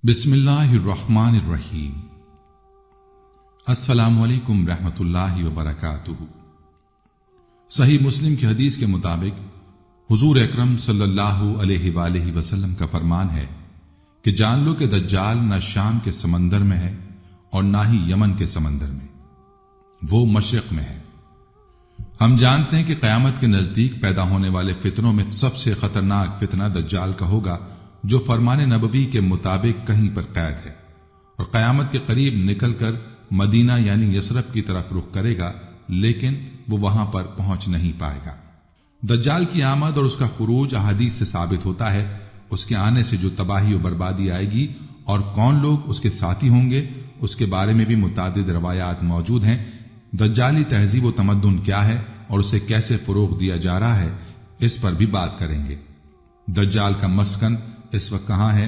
بسم اللہ الرحمن الرحیم۔ السلام علیکم رحمۃ اللہ وبرکاتہ۔ صحیح مسلم کی حدیث کے مطابق حضور اکرم صلی اللہ علیہ وآلہ وسلم کا فرمان ہے کہ جان لو کہ دجال نہ شام کے سمندر میں ہے اور نہ ہی یمن کے سمندر میں، وہ مشرق میں ہے۔ ہم جانتے ہیں کہ قیامت کے نزدیک پیدا ہونے والے فتنوں میں سب سے خطرناک فتنہ دجال کا ہوگا، جو فرمان نبوی کے مطابق کہیں پر قید ہے اور قیامت کے قریب نکل کر مدینہ یعنی یثرب کی طرف رخ کرے گا، لیکن وہ وہاں پر پہنچ نہیں پائے گا۔ دجال کی آمد اور اس کا خروج احادیث سے ثابت ہوتا ہے۔ اس کے آنے سے جو تباہی و بربادی آئے گی اور کون لوگ اس کے ساتھی ہوں گے، اس کے بارے میں بھی متعدد روایات موجود ہیں۔ دجالی تہذیب و تمدن کیا ہے اور اسے کیسے فروغ دیا جا رہا ہے، اس پر بھی بات کریں گے۔ دجال کا مسکن اس وقت کہاں ہے؟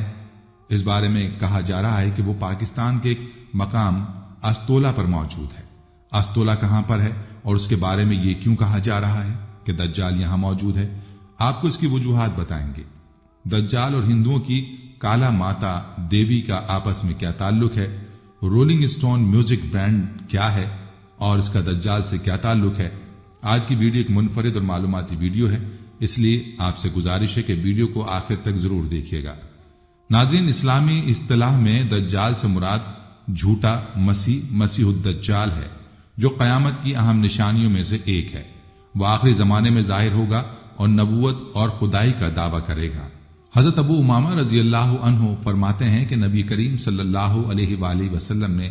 اس بارے میں کہا جا رہا ہے کہ وہ پاکستان کے ایک مقام استولہ پر موجود ہے۔ استولہ کہاں پر ہے اور اس کے بارے میں یہ کیوں کہا جا رہا ہے کہ دجال یہاں موجود ہے؟ آپ کو اس کی وجوہات بتائیں گے۔ دجال اور ہندوؤں کی کالا ماتا دیوی کا آپس میں کیا تعلق ہے؟ رولنگ اسٹون میوزک برانڈ کیا ہے اور اس کا دجال سے کیا تعلق ہے؟ آج کی ویڈیو ایک منفرد اور معلوماتی ویڈیو ہے، اس لیے آپ سے گزارش ہے کہ ویڈیو کو آخر تک ضرور دیکھیے گا۔ ناظرین، اسلامی اصطلاح میں دجال سے مراد جھوٹا مسیح الدجال ہے، جو قیامت کی اہم نشانیوں میں سے ایک ہے۔ وہ آخری زمانے میں ظاہر ہوگا اور نبوت اور خدائی کا دعویٰ کرے گا۔ حضرت ابو امامہ رضی اللہ عنہ فرماتے ہیں کہ نبی کریم صلی اللہ علیہ وآلہ وسلم نے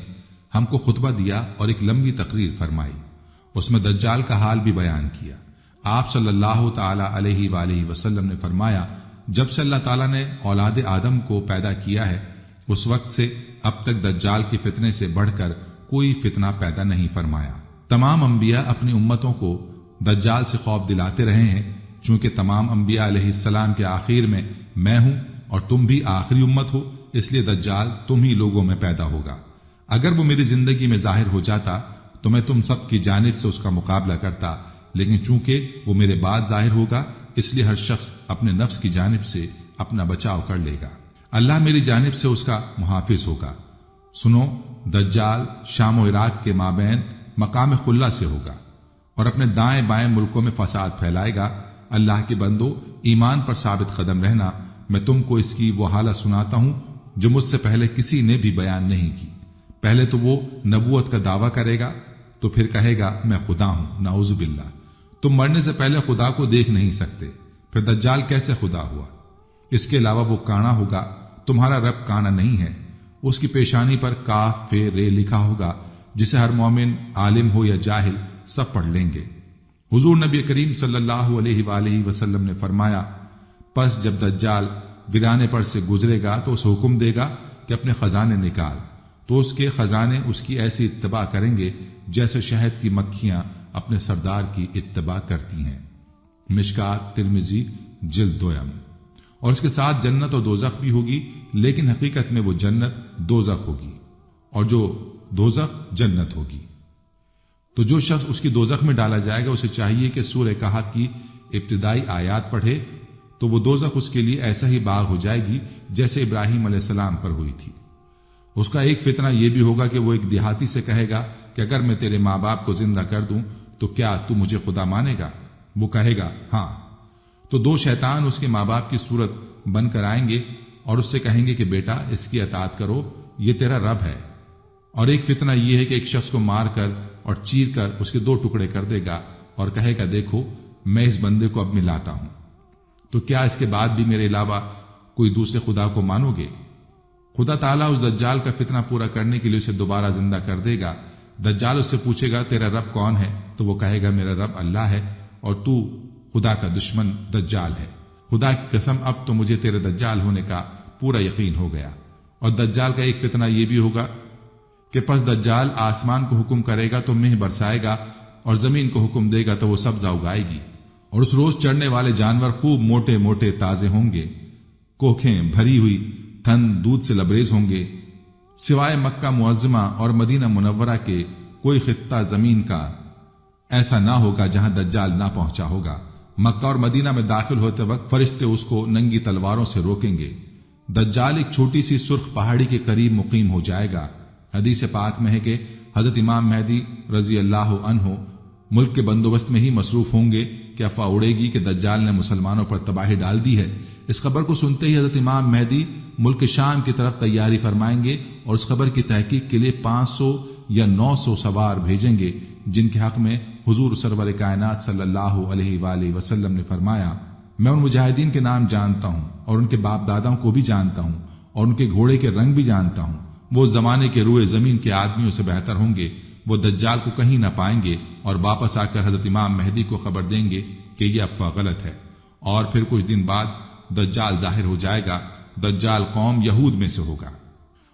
ہم کو خطبہ دیا اور ایک لمبی تقریر فرمائی، اس میں دجال کا حال بھی بیان کیا۔ آپ صلی اللہ تعالی علیہ وآلہ وسلم نے فرمایا، جب سے اللہ تعالیٰ نے اولاد آدم کو پیدا کیا ہے، اس وقت سے اب تک دجال کے فتنے سے بڑھ کر کوئی فتنہ پیدا نہیں فرمایا۔ تمام انبیاء اپنی امتوں کو دجال سے خوف دلاتے رہے ہیں، چونکہ تمام انبیاء علیہ السلام کے آخر میں میں ہوں اور تم بھی آخری امت ہو، اس لیے دجال تم ہی لوگوں میں پیدا ہوگا۔ اگر وہ میری زندگی میں ظاہر ہو جاتا تو میں تم سب کی جانب سے اس کا مقابلہ کرتا، لیکن چونکہ وہ میرے بعد ظاہر ہوگا، اس لیے ہر شخص اپنے نفس کی جانب سے اپنا بچاؤ کر لے گا۔ اللہ میری جانب سے اس کا محافظ ہوگا۔ سنو، دجال شام و عراق کے مابین مقام خلا سے ہوگا اور اپنے دائیں بائیں ملکوں میں فساد پھیلائے گا۔ اللہ کے بندو، ایمان پر ثابت قدم رہنا۔ میں تم کو اس کی وہ حالت سناتا ہوں جو مجھ سے پہلے کسی نے بھی بیان نہیں کی۔ پہلے تو وہ نبوت کا دعویٰ کرے گا، تو پھر کہے گا میں خدا ہوں، نعوذ باللہ۔ تم مرنے سے پہلے خدا کو دیکھ نہیں سکتے، پھر دجال کیسے خدا ہوا؟ اس کے علاوہ وہ کانا ہوگا، تمہارا رب کانا نہیں ہے۔ اس کی پیشانی پر کاف فے رے لکھا ہوگا، جسے ہر مومن عالم ہو یا جاہل سب پڑھ لیں گے۔ حضور نبی کریم صلی اللہ علیہ وآلہ وسلم نے فرمایا، پس جب دجال ویرانے پر سے گزرے گا تو اسے حکم دے گا کہ اپنے خزانے نکال، تو اس کے خزانے اس کی ایسی اتباع کریں گے جیسے شہد کی مکھیاں اپنے سردار کی اتباع کرتی ہیں۔ مشکات ترمذی جلد 2۔ اور اس کے ساتھ جنت اور دوزخ بھی ہوگی، لیکن حقیقت میں وہ جنت دوزخ ہوگی اور جو دوزخ جنت ہوگی۔ تو جو شخص اس کی دوزخ میں ڈالا جائے گا، اسے چاہیے کہ سورہ کہف کی ابتدائی آیات پڑھے، تو وہ دوزخ اس کے لیے ایسا ہی باغ ہو جائے گی جیسے ابراہیم علیہ السلام پر ہوئی تھی۔ اس کا ایک فتنہ یہ بھی ہوگا کہ وہ ایک دیہاتی سے کہے گا کہ اگر میں تیرے ماں باپ کو زندہ کر دوں تو کیا تو مجھے خدا مانے گا؟ وہ کہے گا ہاں۔ تو دو شیطان اس کے ماں باپ کی صورت بن کر آئیں گے اور اس سے کہیں گے کہ بیٹا اس کی اطاعت کرو، یہ تیرا رب ہے۔ اور ایک فتنہ یہ ہے کہ ایک شخص کو مار کر اور چیر کر اس کے 2 ٹکڑے کر دے گا اور کہے گا دیکھو میں اس بندے کو اب ملاتا ہوں، تو کیا اس کے بعد بھی میرے علاوہ کوئی دوسرے خدا کو مانو گے؟ خدا تعالیٰ اس دجال کا فتنہ پورا کرنے کے لیے اسے دوبارہ زندہ کر دے گا۔ دجال اس سے پوچھے گا تیرا رب کون ہے؟ تو وہ کہے گا میرا رب اللہ ہے اور تو خدا کا دشمن دجال ہے۔ خدا کی قسم اب تو مجھے تیرے دجال ہونے کا پورا یقین ہو گیا۔ اور دجال کا ایک فتنہ یہ بھی ہوگا کہ پس دجال آسمان کو حکم کرے گا تو مہ برسائے گا اور زمین کو حکم دے گا تو وہ سبزہ اگائے گی، اور اس روز چڑھنے والے جانور خوب موٹے موٹے تازے ہوں گے، کوکھیں بھری ہوئی تھن دودھ سے لبریز ہوں گے۔ سوائے مکہ معظمہ اور مدینہ منورہ کے کوئی خطہ زمین کا ایسا نہ ہوگا جہاں دجال نہ پہنچا ہوگا۔ مکہ اور مدینہ میں داخل ہوتے وقت فرشتے اس کو ننگی تلواروں سے روکیں گے، دجال ایک چھوٹی سی سرخ پہاڑی کے قریب مقیم ہو جائے گا۔ حدیث پاک میں ہے کہ حضرت امام مہدی رضی اللہ عنہ ملک کے بندوبست میں ہی مصروف ہوں گے کہ افواہ اڑے گی کہ دجال نے مسلمانوں پر تباہی ڈال دی ہے۔ اس خبر کو سنتے ہی حضرت امام مہدی ملک شام کی طرف تیاری فرمائیں گے اور اس خبر کی تحقیق کے لیے 500 یا 900 سوار بھیجیں گے، جن کے حق میں حضور سرور کائنات صلی اللہ علیہ وآلہ وسلم نے فرمایا، میں ان مجاہدین کے نام جانتا ہوں اور ان کے باپ داداؤں کو بھی جانتا ہوں اور ان کے گھوڑے کے رنگ بھی جانتا ہوں۔ وہ زمانے کے روئے زمین کے آدمیوں سے بہتر ہوں گے۔ وہ دجال کو کہیں نہ پائیں گے اور واپس آ کر حضرت امام مہدی کو خبر دیں گے کہ یہ افواہ غلط ہے، اور پھر کچھ دن بعد دجال ظاہر ہو جائے گا۔ دجال قوم یہود میں سے ہوگا،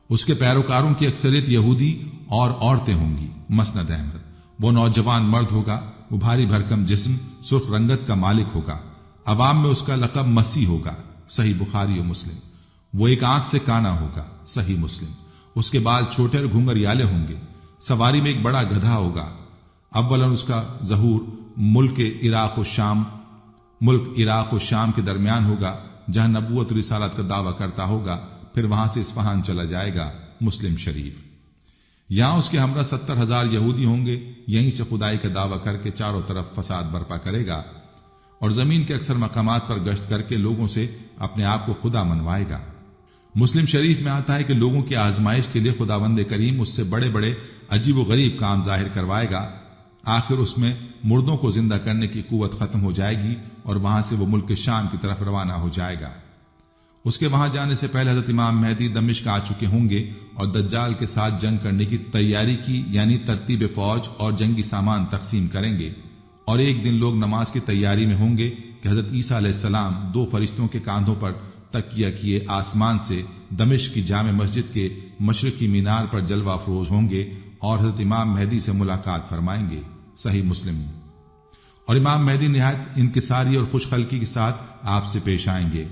اس کے پیروکاروں کی اکثریت یہودی اور عورتیں ہوں گی۔ مسند احمد۔ وہ نوجوان مرد ہوگا، وہ بھاری بھرکم جسم، سرخ رنگت کا مالک ہوگا، عوام میں اس کا لقب مسیح ہوگا۔ صحیح بخاری و مسلم۔ وہ ایک آنکھ سے کانا ہوگا۔ صحیح مسلم۔ اس کے بال چھوٹے اور گھنگریالے ہوں گے، سواری میں ایک بڑا گدھا ہوگا۔ اولاً اس کا ظہور ملک عراق و شام کے درمیان ہوگا، جہاں نبوت و رسالت کا دعویٰ کرتا ہوگا، پھر وہاں سے اصفہان چلا جائے گا۔ مسلم شریف۔ یہاں اس کے ہمراہ 70,000 یہودی ہوں گے، یہیں سے خدائی کا دعویٰ کر کے چاروں طرف فساد برپا کرے گا اور زمین کے اکثر مقامات پر گشت کر کے لوگوں سے اپنے آپ کو خدا منوائے گا۔ مسلم شریف میں آتا ہے کہ لوگوں کی آزمائش کے لیے خداوند کریم اس سے بڑے بڑے عجیب و غریب کام ظاہر کروائے گا۔ آخر اس میں مردوں کو زندہ کرنے کی قوت ختم ہو جائے گی اور وہاں سے وہ ملک شام کی طرف روانہ ہو جائے گا۔ اس کے وہاں جانے سے پہلے حضرت امام مہدی دمشق آ چکے ہوں گے اور دجال کے ساتھ جنگ کرنے کی تیاری کی، یعنی ترتیب فوج اور جنگی سامان تقسیم کریں گے۔ اور ایک دن لوگ نماز کی تیاری میں ہوں گے کہ حضرت عیسیٰ علیہ السلام 2 فرشتوں کے کاندھوں پر تکیہ کیے آسمان سے دمشق کی جامع مسجد کے مشرقی مینار پر جلوہ افروز ہوں گے اور حضرت امام مہدی سے ملاقات فرمائیں گے۔ صحیح مسلم۔ اور امام مہدی نہایت انکساری اور خوش خلقی کے ساتھ آپ سے پیش آئیں گے۔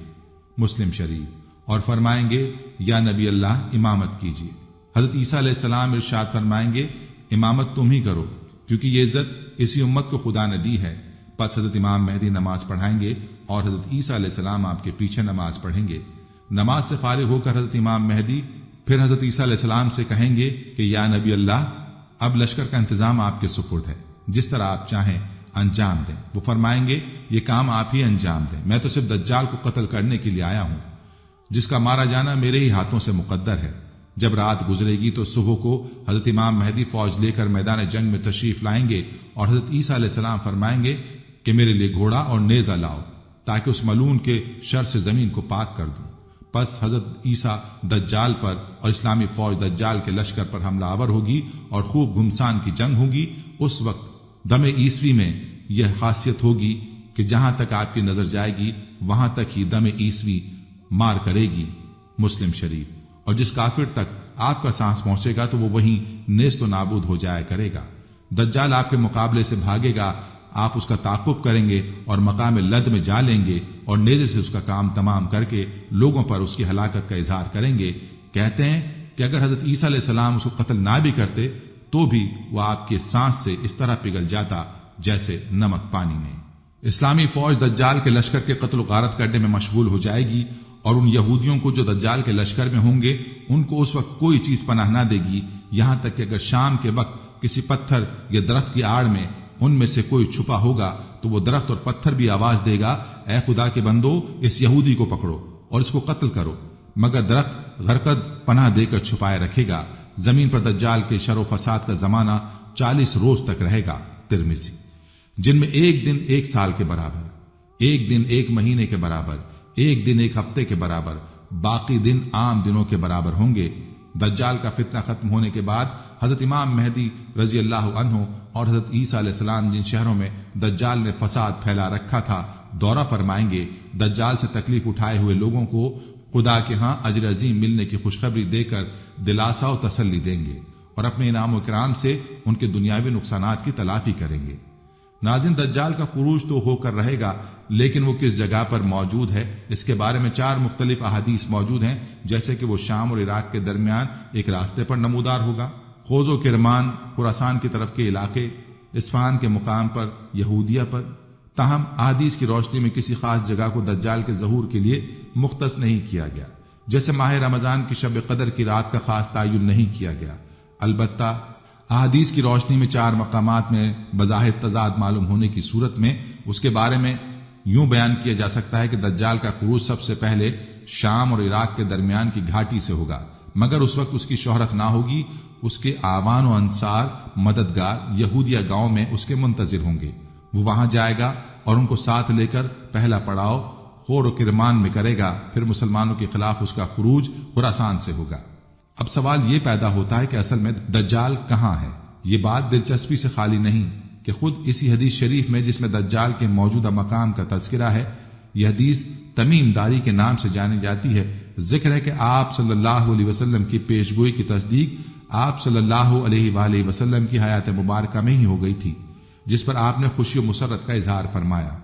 مسلم شریف۔ اور فرمائیں گے، یا نبی اللہ امامت کیجیے۔ حضرت عیسیٰ علیہ السلام ارشاد فرمائیں گے، امامت تم ہی کرو، کیونکہ یہ عزت اسی امت کو خدا نے دی ہے۔ پس حضرت امام مہدی نماز پڑھائیں گے اور حضرت عیسیٰ علیہ السلام آپ کے پیچھے نماز پڑھیں گے۔ نماز سے فارغ ہو کر حضرت امام مہدی پھر حضرت عیسیٰ علیہ السلام سے کہیں گے کہ یا نبی اللہ، اب لشکر کا انتظام آپ کے سپرد ہے، جس طرح آپ چاہیں انجام دیں۔ وہ فرمائیں گے، یہ کام آپ ہی انجام دیں، میں تو صرف دجال کو قتل کرنے کے لیے آیا ہوں، جس کا مارا جانا میرے ہی ہاتھوں سے مقدر ہے۔ جب رات گزرے گی تو صبح کو حضرت امام مہدی فوج لے کر میدان جنگ میں تشریف لائیں گے اور حضرت عیسیٰ علیہ السلام فرمائیں گے کہ میرے لیے گھوڑا اور نیزہ لاؤ تاکہ اس ملعون کے شر سے زمین کو پاک کر دوں۔ پس حضرت عیسیٰ دجال پر اور اسلامی فوج دجال کے لشکر پر حملہ آور ہوگی اور خوب گھمسان کی جنگ ہوگی۔ اس وقت دم عیسوی میں یہ خاصیت ہوگی کہ جہاں تک آپ کی نظر جائے گی وہاں تک ہی دم عیسوی مار کرے گی۔ مسلم شریف۔ اور جس کافر تک آپ کا سانس پہنچے گا تو وہ وہیں نیست و نابود ہو جایا کرے گا۔ دجال آپ کے مقابلے سے بھاگے گا، آپ اس کا تعاقب کریں گے اور مقام لد میں جا لیں گے اور نیزے سے اس کا کام تمام کر کے لوگوں پر اس کی ہلاکت کا اظہار کریں گے۔ کہتے ہیں کہ اگر حضرت عیسیٰ علیہ السلام اس کو قتل نہ بھی کرتے تو بھی وہ آپ کے سانس سے اس طرح پگھل جاتا جیسے نمک پانی میں۔ اسلامی فوج دجال کے لشکر کے قتل و غارت کرنے میں مشغول ہو جائے گی اور ان یہودیوں کو جو دجال کے لشکر میں ہوں گے ان کو اس وقت کوئی چیز پناہ نہ دے گی، یہاں تک کہ اگر شام کے وقت کسی پتھر یا درخت کی آڑ میں ان میں سے کوئی چھپا ہوگا تو وہ درخت اور پتھر بھی آواز دے گا، اے خدا کے بندو، اس یہودی کو پکڑو اور اس کو قتل کرو، مگر درخت غرقد پناہ دے کر چھپائے رکھے گا۔ زمین پر دجال کے شر و فساد کا زمانہ 40 روز تک رہے گا۔ ترمذی۔ جن میں ایک دن 1 سال کے برابر، ایک دن 1 مہینے کے برابر، ایک دن 1 ہفتے کے برابر، باقی دن عام دنوں کے برابر ہوں گے۔ دجال کا فتنہ ختم ہونے کے بعد حضرت امام مہدی رضی اللہ عنہ اور حضرت عیسیٰ علیہ السلام جن شہروں میں دجال نے فساد پھیلا رکھا تھا دورہ فرمائیں گے، دجال سے تکلیف اٹھائے ہوئے لوگوں کو خدا کے ہاں اجر عظیم ملنے کی خوشخبری دے کر دلاسا و تسلی دیں گے اور اپنے انعام و کرام سے ان کے دنیاوی نقصانات کی تلافی کریں گے۔ ناظرین، دجال کا خروج تو ہو کر رہے گا، لیکن وہ کس جگہ پر موجود ہے اس کے بارے میں 4 مختلف احادیث موجود ہیں، جیسے کہ وہ شام اور عراق کے درمیان ایک راستے پر نمودار ہوگا، خوز و کرمان خراسان کی طرف کے علاقے، اصفہان کے مقام پر، یہودیہ پر۔ تاہم احادیث کی روشنی میں کسی خاص جگہ کو دجال کے ظہور کے لیے مختص نہیں کیا گیا۔ جیسے ماہ رمضان کی شب قدر کی رات کا خاص تعین نہیں کیا گیا۔ البتہ احادیث کی روشنی میں 4 مقامات میں بظاہر تضاد معلوم ہونے کی صورت میں اس کے بارے میں یوں بیان کیا جا سکتا ہے کہ دجال کا خروج سب سے پہلے شام اور عراق کے درمیان کی گھاٹی سے ہوگا، مگر اس وقت اس کی شہرت نہ ہوگی۔ اس کے آوان و انصار مددگار یہودیہ گاؤں میں اس کے منتظر ہوں گے۔ وہ وہاں جائے گا اور ان کو ساتھ لے کر پہلا پڑاؤ خور و کرمان میں کرے گا، پھر مسلمانوں کے خلاف اس کا خروج خراسان سے ہوگا۔ اب سوال یہ پیدا ہوتا ہے کہ اصل میں دجال کہاں ہے؟ یہ بات دلچسپی سے خالی نہیں کہ خود اسی حدیث شریف میں جس میں دجال کے موجودہ مقام کا تذکرہ ہے، یہ حدیث تمیم داری کے نام سے جانی جاتی ہے۔ ذکر ہے کہ آپ صلی اللہ علیہ وسلم کی پیشگوئی کی تصدیق آپ صلی اللہ علیہ وآلہ وسلم کی حیات مبارکہ میں ہی ہو گئی تھی، جس پر آپ نے خوشی و مسرت کا اظہار فرمایا۔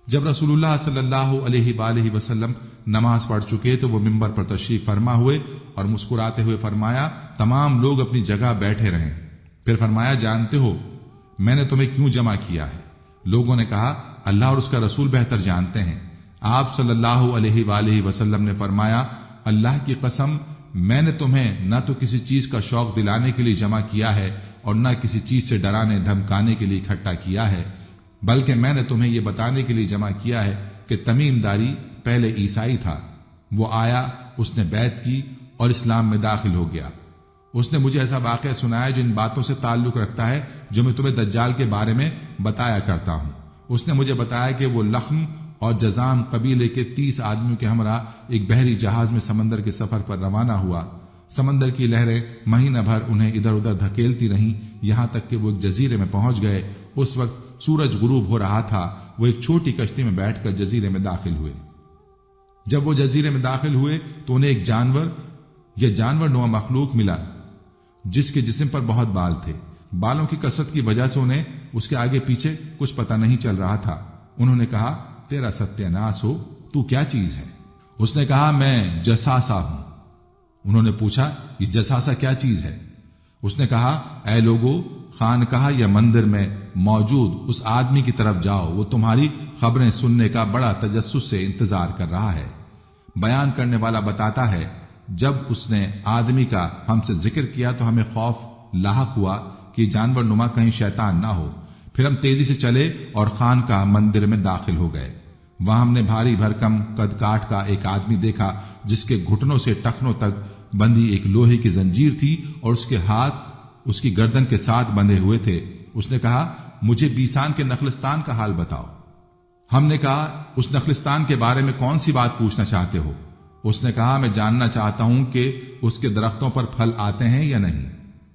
جب رسول اللہ صلی اللہ علیہ وآلہ وسلم نماز پڑھ چکے تو وہ ممبر پر تشریف فرما ہوئے اور مسکراتے ہوئے فرمایا، تمام لوگ اپنی جگہ بیٹھے رہیں۔ پھر فرمایا، جانتے ہو میں نے تمہیں کیوں جمع کیا ہے؟ لوگوں نے کہا، اللہ اور اس کا رسول بہتر جانتے ہیں۔ آپ صلی اللہ علیہ وآلہ وسلم نے فرمایا، اللہ کی قسم میں نے تمہیں نہ تو کسی چیز کا شوق دلانے کے لیے جمع کیا ہے اور نہ کسی چیز سے ڈرانے دھمکانے کے لیے اکٹھا کیا ہے، بلکہ میں نے تمہیں یہ بتانے کے لیے جمع کیا ہے کہ تمیم داری پہلے عیسائی تھا، وہ آیا، اس نے بیعت کی اور اسلام میں داخل ہو گیا۔ اس نے مجھے ایسا واقعہ سنایا جو ان باتوں سے تعلق رکھتا ہے جو میں تمہیں دجال کے بارے میں بتایا کرتا ہوں۔ اس نے مجھے بتایا کہ وہ لخم اور جزام قبیلے کے 30 آدمیوں کے ہمراہ ایک بحری جہاز میں سمندر کے سفر پر روانہ ہوا۔ سمندر کی لہریں مہینہ بھر انہیں ادھر ادھر دھکیلتی رہیں، یہاں تک کہ وہ ایک جزیرے میں پہنچ گئے۔ اس وقت سورج غروب ہو رہا تھا۔ وہ ایک چھوٹی کشتی میں بیٹھ کر جزیرے میں داخل ہوئے۔ جب وہ جزیرے میں داخل ہوئے تو انہیں ایک جانور یا جانور نما مخلوق ملا جس کے جسم پر بہت بال تھے۔ بالوں کی کثرت کی وجہ سے انہیں اس کے آگے پیچھے کچھ پتہ نہیں چل رہا تھا۔ انہوں نے کہا، تیرا ستیہ ناس ہو، تو کیا چیز ہے؟ اس نے کہا، میں جساسا ہوں۔ انہوں نے پوچھا، یہ جساسا کیا چیز ہے؟ اس نے کہا، اے لوگو، خانقاہ یا مندر میں موجود اس آدمی کی طرف جاؤ، وہ تمہاری خبریں سننے کا بڑا تجسس سے انتظار کر رہا ہے۔ بیان کرنے والا بتاتا ہے، جب اس نے آدمی کا ہم سے ذکر کیا تو ہمیں خوف لاحق ہوا کہ جانور نما کہیں شیطان نہ ہو۔ پھر ہم تیزی سے چلے اور خانقاہ مندر میں داخل ہو گئے۔ وہاں ہم نے بھاری بھرکم قد کاٹ کا ایک آدمی دیکھا جس کے گھٹنوں سے ٹخنوں تک بندھی ایک لوہے کی زنجیر تھی اور اس کے ہاتھ اس کی گردن کے ساتھ بندھے ہوئے تھے۔ اس نے کہا، مجھے بیسان کے نخلستان کا حال بتاؤ۔ ہم نے کہا، اس نخلستان کے بارے میں کون سی بات پوچھنا چاہتے ہو؟ اس نے کہا، میں جاننا چاہتا ہوں کہ اس کے درختوں پر پھل آتے ہیں یا نہیں۔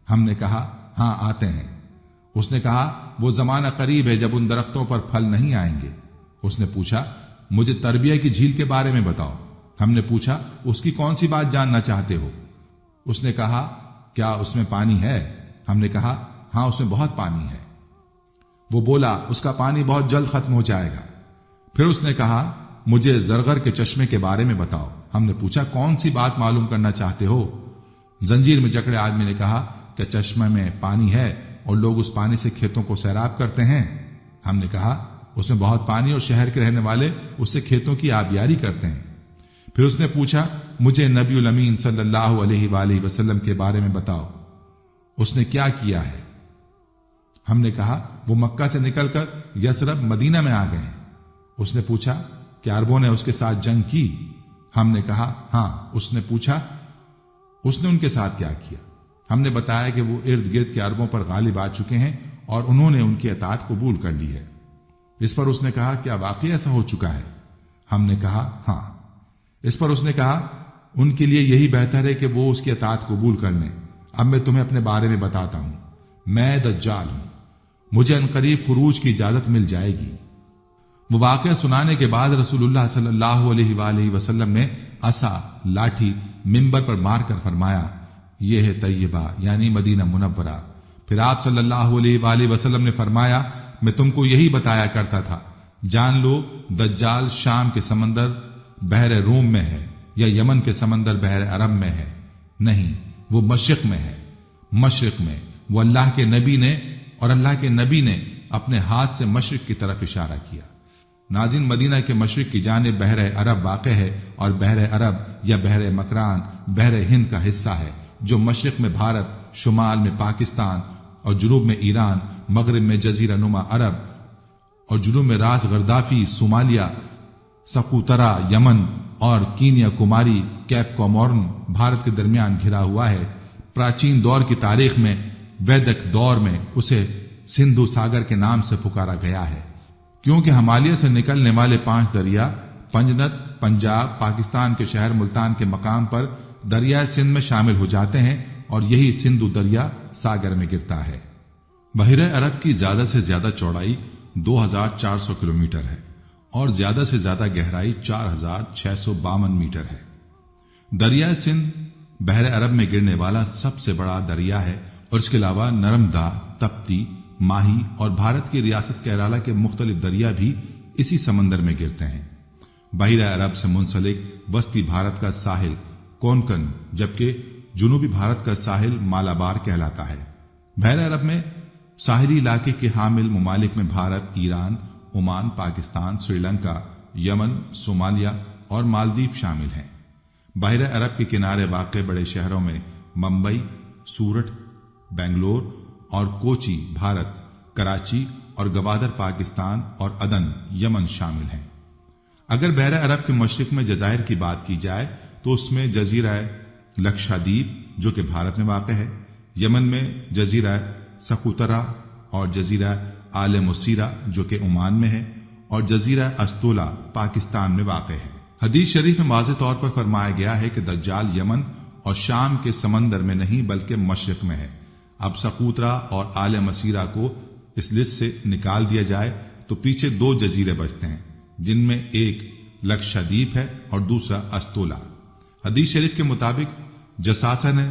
ہم نے کہا، ہاں آتے ہیں۔ اس نے کہا، وہ زمانہ قریب ہے جب ان درختوں پر پھل نہیں آئیں گے۔ اس نے پوچھا، مجھے تربیہ کی جھیل کے بارے میں بتاؤ۔ ہم نے پوچھا، اس کی کون سی بات جاننا چاہتے ہو؟ اس نے کہا، کیا اس میں پانی ہے؟ ہم نے کہا، ہاں اس میں بہت پانی ہے۔ وہ بولا، اس کا پانی بہت جلد ختم ہو جائے گا۔ پھر اس نے کہا، مجھے زرغر کے چشمے کے بارے میں بتاؤ۔ ہم نے پوچھا، کون سی بات معلوم کرنا چاہتے ہو؟ زنجیر میں جکڑے آدمی نے کہا، کیا چشمے میں پانی ہے اور لوگ اس پانی سے کھیتوں کو سیراب کرتے ہیں؟ ہم نے کہا، اس میں بہت پانی اور شہر کے رہنے والے اس سے کھیتوں کی آبیاری کرتے ہیں۔ پھر اس نے پوچھا، مجھے نبی الامین صلی اللہ علیہ وآلہ وسلم کے بارے میں بتاؤ، اس نے کیا کیا ہے؟ ہم نے کہا، وہ مکہ سے نکل کر یثرب مدینہ میں آ گئے ہیں۔ اس نے پوچھا، کیا عربوں نے اس کے ساتھ جنگ کی؟ ہم نے کہا، ہاں۔ اس نے پوچھا، اس نے ان کے ساتھ کیا کیا؟ ہم نے بتایا کہ وہ ارد گرد کے عربوں پر غالب آ چکے ہیں اور انہوں نے ان کی اطاعت قبول کر لی ہے۔ اس پر اس نے کہا، کیا واقعی ایسا ہو چکا ہے؟ ہم نے کہا، ہاں۔ اس پر اس نے کہا، ان کے لیے یہی بہتر ہے کہ وہ اس کی اطاعت قبول کر لیں۔ اب میں تمہیں اپنے بارے میں بتاتا ہوں۔ میں دجال ہوں، مجھے عنقریب خروج کی اجازت مل جائے گی۔ وہ واقعہ سنانے کے بعد رسول اللہ صلی اللہ علیہ وآلہ وسلم نے عصا لاٹھی ممبر پر مار کر فرمایا، یہ ہے طیبہ یعنی مدینہ منورہ۔ پھر آپ صلی اللہ علیہ وآلہ وسلم نے فرمایا، میں تم کو یہی بتایا کرتا تھا، جان لو دجال شام کے سمندر بحر روم میں ہے یا یمن کے سمندر بحر عرب میں ہے، نہیں، وہ مشرق میں ہے۔ مشرق میں وہ اللہ کے نبی نے اپنے ہاتھ سے مشرق کی طرف اشارہ کیا۔ نازن مدینہ کے مشرق کی جانب بحر عرب واقع ہے اور بحر عرب یا بحر مکران بحر ہند کا حصہ ہے جو مشرق میں بھارت، شمال میں پاکستان اور جنوب میں ایران، مغرب میں جزیرہ نما عرب اور جنوب میں راس غردافی، صومالیہ، سقوطرا یمن اور کینیا کماری کیپ کومورن بھارت کے درمیان گھرا ہوا ہے۔ پراچین دور کی تاریخ میں ویدک دور میں اسے سندھو ساگر کے نام سے پکارا گیا ہے، کیونکہ ہمالیہ سے نکلنے والے 5 دریا پنجنت پنجاب پاکستان کے شہر ملتان کے مقام پر دریائے سندھ میں شامل ہو جاتے ہیں اور یہی سندھو دریا ساگر میں گرتا ہے۔ بحیرہ عرب کی زیادہ سے زیادہ چوڑائی 2400 کلومیٹر ہے اور زیادہ سے زیادہ گہرائی 4652 میٹر ہے۔ دریائے سندھ بحر عرب میں گرنے والا سب سے بڑا دریا ہے اور اس کے علاوہ نرمدا، تپتی، ماہی اور بھارت کی ریاست کیرالہ کے مختلف دریا بھی اسی سمندر میں گرتے ہیں۔ بحیرہ عرب سے منسلک وسطی بھارت کا ساحل کونکن جبکہ جنوبی بھارت کا ساحل مالابار کہلاتا ہے۔ بحیرہ عرب میں ساحلی علاقے کے حامل ممالک میں بھارت، ایران، عمان، پاکستان، سری لنکا، یمن، صومالیہ اور مالدیپ شامل ہیں۔ بحیرہ عرب کے کنارے واقع بڑے شہروں میں ممبئی، سورٹ، بنگلور اور کوچی بھارت، کراچی اور گوادر پاکستان اور عدن یمن شامل ہیں۔ اگر بحیرہ عرب کے مشرق میں جزائر کی بات کی جائے تو اس میں جزیرہ لکشادیپ جو کہ بھارت میں واقع ہے، یمن میں جزیرہ سقوطرا اور جزیرہ آل مسیرہ جو کہ عمان میں ہے اور جزیرہ استولا پاکستان میں واقع ہے۔ حدیث شریف میں واضح طور پر فرمایا گیا ہے کہ دجال یمن اور شام کے سمندر میں نہیں بلکہ مشرق میں ہے۔ اب سقوطرا اور آل مسیرہ کو اس لسٹ سے نکال دیا جائے تو پیچھے 2 جزیرے بچتے ہیں جن میں ایک لکشادیپ ہے اور دوسرا استولا۔ حدیث شریف کے مطابق جساسہ نے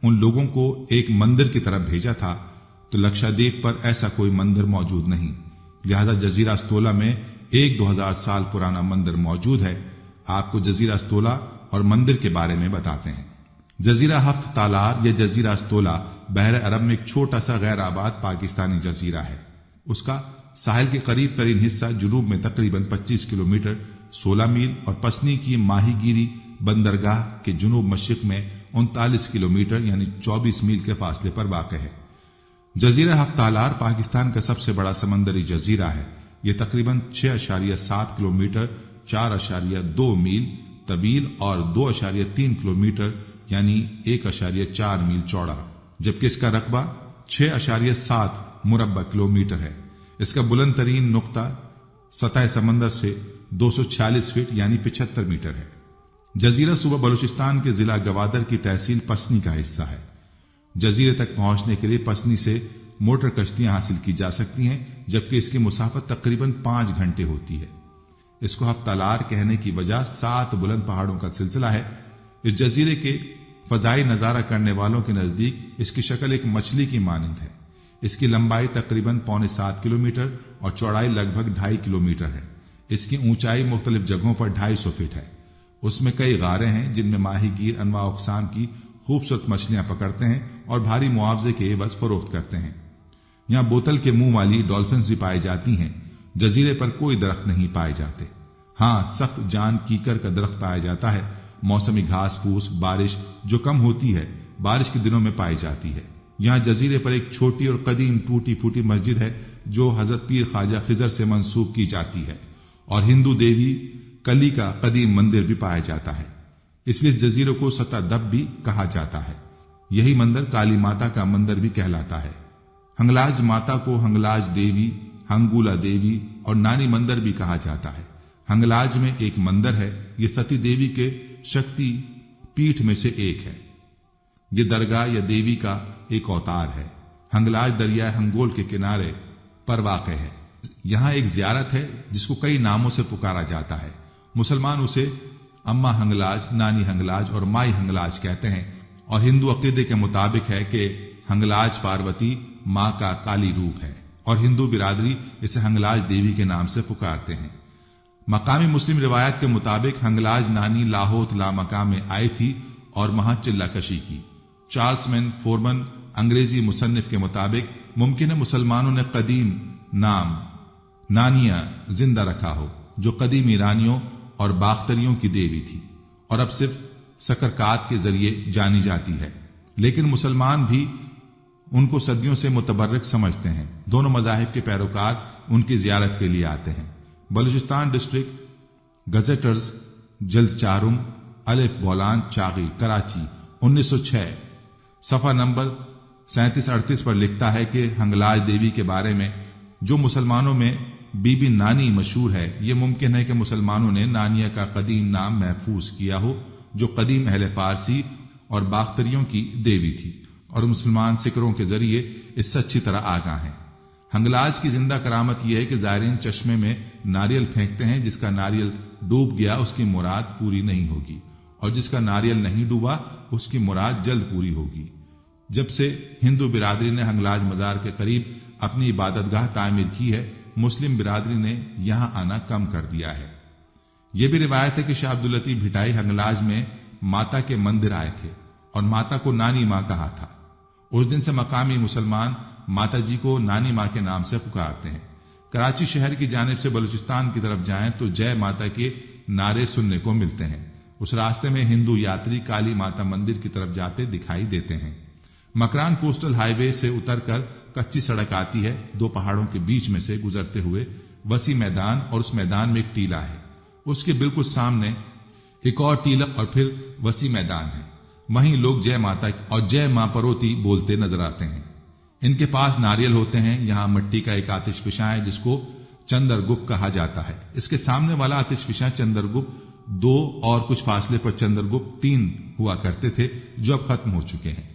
ان لوگوں کو ایک مندر کی طرف بھیجا تھا تو لکشادیپ پر ایسا کوئی مندر موجود نہیں، لہذا جزیرہ استولا میں 1000 سال پرانا مندر موجود ہے۔ آپ کو جزیرہ استولا اور مندر کے بارے میں بتاتے ہیں۔ جزیرہ ہفت تالار یا جزیرہ استولا بحر عرب میں ایک چھوٹا سا غیر آباد پاکستانی جزیرہ ہے۔ اس کا ساحل کے قریب ترین حصہ جنوب میں تقریباً 25 کلومیٹر 16 میل اور پسنی کی ماہی گیری بندرگاہ کے جنوب مشرق میں 39 کلومیٹر یعنی 24 میل کے فاصلے پر واقع ہے۔ جزیرہ ہفت تالار پاکستان کا سب سے بڑا سمندری جزیرہ ہے۔ یہ تقریباً 6.7 کلومیٹر 4.2 میل طویل اور 2.3 کلومیٹر یعنی 1.4 میل چوڑا، جبکہ اس کا رقبہ 6.7 مربع کلومیٹر ہے۔ اس کا بلند ترین نقطہ سطح سمندر سے 246 فٹ یعنی 75 میٹر ہے۔ جزیرہ صوبہ بلوچستان کے ضلع گوادر کی تحصیل پسنی کا حصہ ہے۔ جزیرے تک پہنچنے کے لیے پسنی سے موٹر کشتیاں حاصل کی جا سکتی ہیں، جبکہ اس کی مسافت تقریباً 5 گھنٹے ہوتی ہے۔ اس کو ہفت تالار کہنے کی وجہ 7 بلند پہاڑوں کا سلسلہ ہے۔ اس جزیرے کے فضائی نظارہ کرنے والوں کے نزدیک اس کی شکل ایک مچھلی کی مانند ہے۔ اس کی لمبائی تقریباً 6.25 کلومیٹر اور چوڑائی لگ بھگ 2.5 کلومیٹر ہے۔ اس کی اونچائی مختلف جگہوں پر 250 فٹ ہے۔ اس میں کئی غاریں ہیں جن میں ماہی گیر انواع اقسام کی خوبصورت مچھلیاں پکڑتے ہیں اور بھاری معاوضے کے عوض فروخت کرتے ہیں۔ یہاں بوتل کے منہ والی ڈالفنز بھی پائی جاتی ہیں۔ جزیرے پر کوئی درخت نہیں پائے جاتے، ہاں سخت جان کیکر کا درخت پایا جاتا ہے۔ موسمی گھاس پھوس بارش جو کم ہوتی ہے بارش کے دنوں میں پائی جاتی ہے۔ یہاں جزیرے پر ایک چھوٹی اور قدیم ٹوٹی پھوٹی مسجد ہے جو حضرت پیر خواجہ خضر سے منسوب کی جاتی ہے، اور ہندو دیوی کلی کا قدیم مندر بھی پایا جاتا ہے۔ اس لیے اس جزیرے کو ستا دب بھی کہا جاتا ہے۔ یہی مندر کالی ماتا کا مندر بھی کہلاتا ہے۔ ہنگلاج ماتا کو ہنگلاج دیوی، ہنگولا دیوی اور نانی مندر بھی کہا جاتا ہے۔ ہنگلاج میں ایک مندر ہے، یہ ستی دیوی کے شکتی پیٹھ میں سے ایک ہے۔ یہ درگاہ یا دیوی کا ایک اوتار ہے۔ ہنگلاج دریائے ہنگول کے کنارے پر واقع ہے۔ یہاں ایک زیارت ہے جس کو کئی ناموں سے پکارا جاتا ہے۔ مسلمان اسے اماں ہنگلاج، نانی ہنگلاج اور مائی ہنگلاج کہتے ہیں، اور ہندو عقیدے کے مطابق ہے کہ ہنگلاج پاروتی ماں کا کالی روپ ہے، اور ہندو برادری اسے ہنگلاج دیوی کے نام سے پکارتے ہیں۔ مقامی مسلم روایت کے مطابق ہنگلاج نانی لاہوت لا مقام میں آئی تھی اور وہاں چلہ کشی کی۔ چارلس مین فورمن انگریزی مصنف کے مطابق ممکن ہے مسلمانوں نے قدیم نام نانیہ زندہ رکھا ہو، جو قدیم ایرانیوں اور باختریوں کی دیوی تھی اور اب صرف سکرکات کے ذریعے جانی جاتی ہے، لیکن مسلمان بھی ان کو صدیوں سے متبرک سمجھتے ہیں۔ دونوں مذاہب کے پیروکار ان کی زیارت کے لیے آتے ہیں۔ بلوچستان ڈسٹرکٹ گزٹرز جلد 4 الف بولان چاغی کراچی 1906 صفحہ نمبر 37-38 پر لکھتا ہے کہ ہنگلاج دیوی کے بارے میں جو مسلمانوں میں بی بی نانی مشہور ہے، یہ ممکن ہے کہ مسلمانوں نے نانیہ کا قدیم نام محفوظ کیا ہو، جو قدیم اہل فارسی اور باختریوں کی دیوی تھی، اور مسلمان سکروں کے ذریعے اس سے اچھی طرح آگاہ ہیں۔ ہنگلاج کی زندہ کرامت یہ ہے کہ زائرین چشمے میں ناریل پھینکتے ہیں، جس کا ناریل ڈوب گیا اس کی مراد پوری نہیں ہوگی، اور جس کا ناریل نہیں ڈوبا اس کی مراد جلد پوری ہوگی۔ جب سے ہندو برادری نے ہنگلاج مزار کے قریب اپنی عبادت گاہ تعمیر کی ہے، مسلم برادری نے یہاں آنا کم کر دیا ہے۔ یہ بھی روایت ہے کہ شاہ عبداللطیف بھٹائی ہنگلاج میں ماتا کے مندر آئے تھے اور ماتا کو نانی ماں کہا تھا۔ اس دن سے مقامی مسلمان ماتا جی کو نانی ماں کے نام سے پکارتے ہیں۔ کراچی شہر کی جانب سے بلوچستان کی طرف جائیں تو جے ماتا کے نعرے سننے کو ملتے ہیں۔ اس راستے میں ہندو یاتری کالی ماتا مندر کی طرف جاتے دکھائی دیتے ہیں۔ مکران کوسٹل ہائی وے سے اتر کر کچی سڑک آتی ہے، 2 پہاڑوں کے بیچ میں سے گزرتے ہوئے وسیع میدان، اور اس میدان میں ایک ٹیلہ ہے، اس کے بالکل سامنے ایک اور ٹیلہ اور پھر وسیع میدان ہے۔ وہیں لوگ جے ماتا اور جے ماں پروتی بولتے نظر آتے ہیں۔ ان کے پاس ناریل ہوتے ہیں۔ یہاں مٹی کا ایک آتش فشاں ہے جس کو چندر گپ کہا جاتا ہے۔ اس کے سامنے والا آتش فشاں چندر گپ 2 اور کچھ فاصلے پر چندر گپ 3 ہوا کرتے تھے، جو اب ختم ہو چکے ہیں۔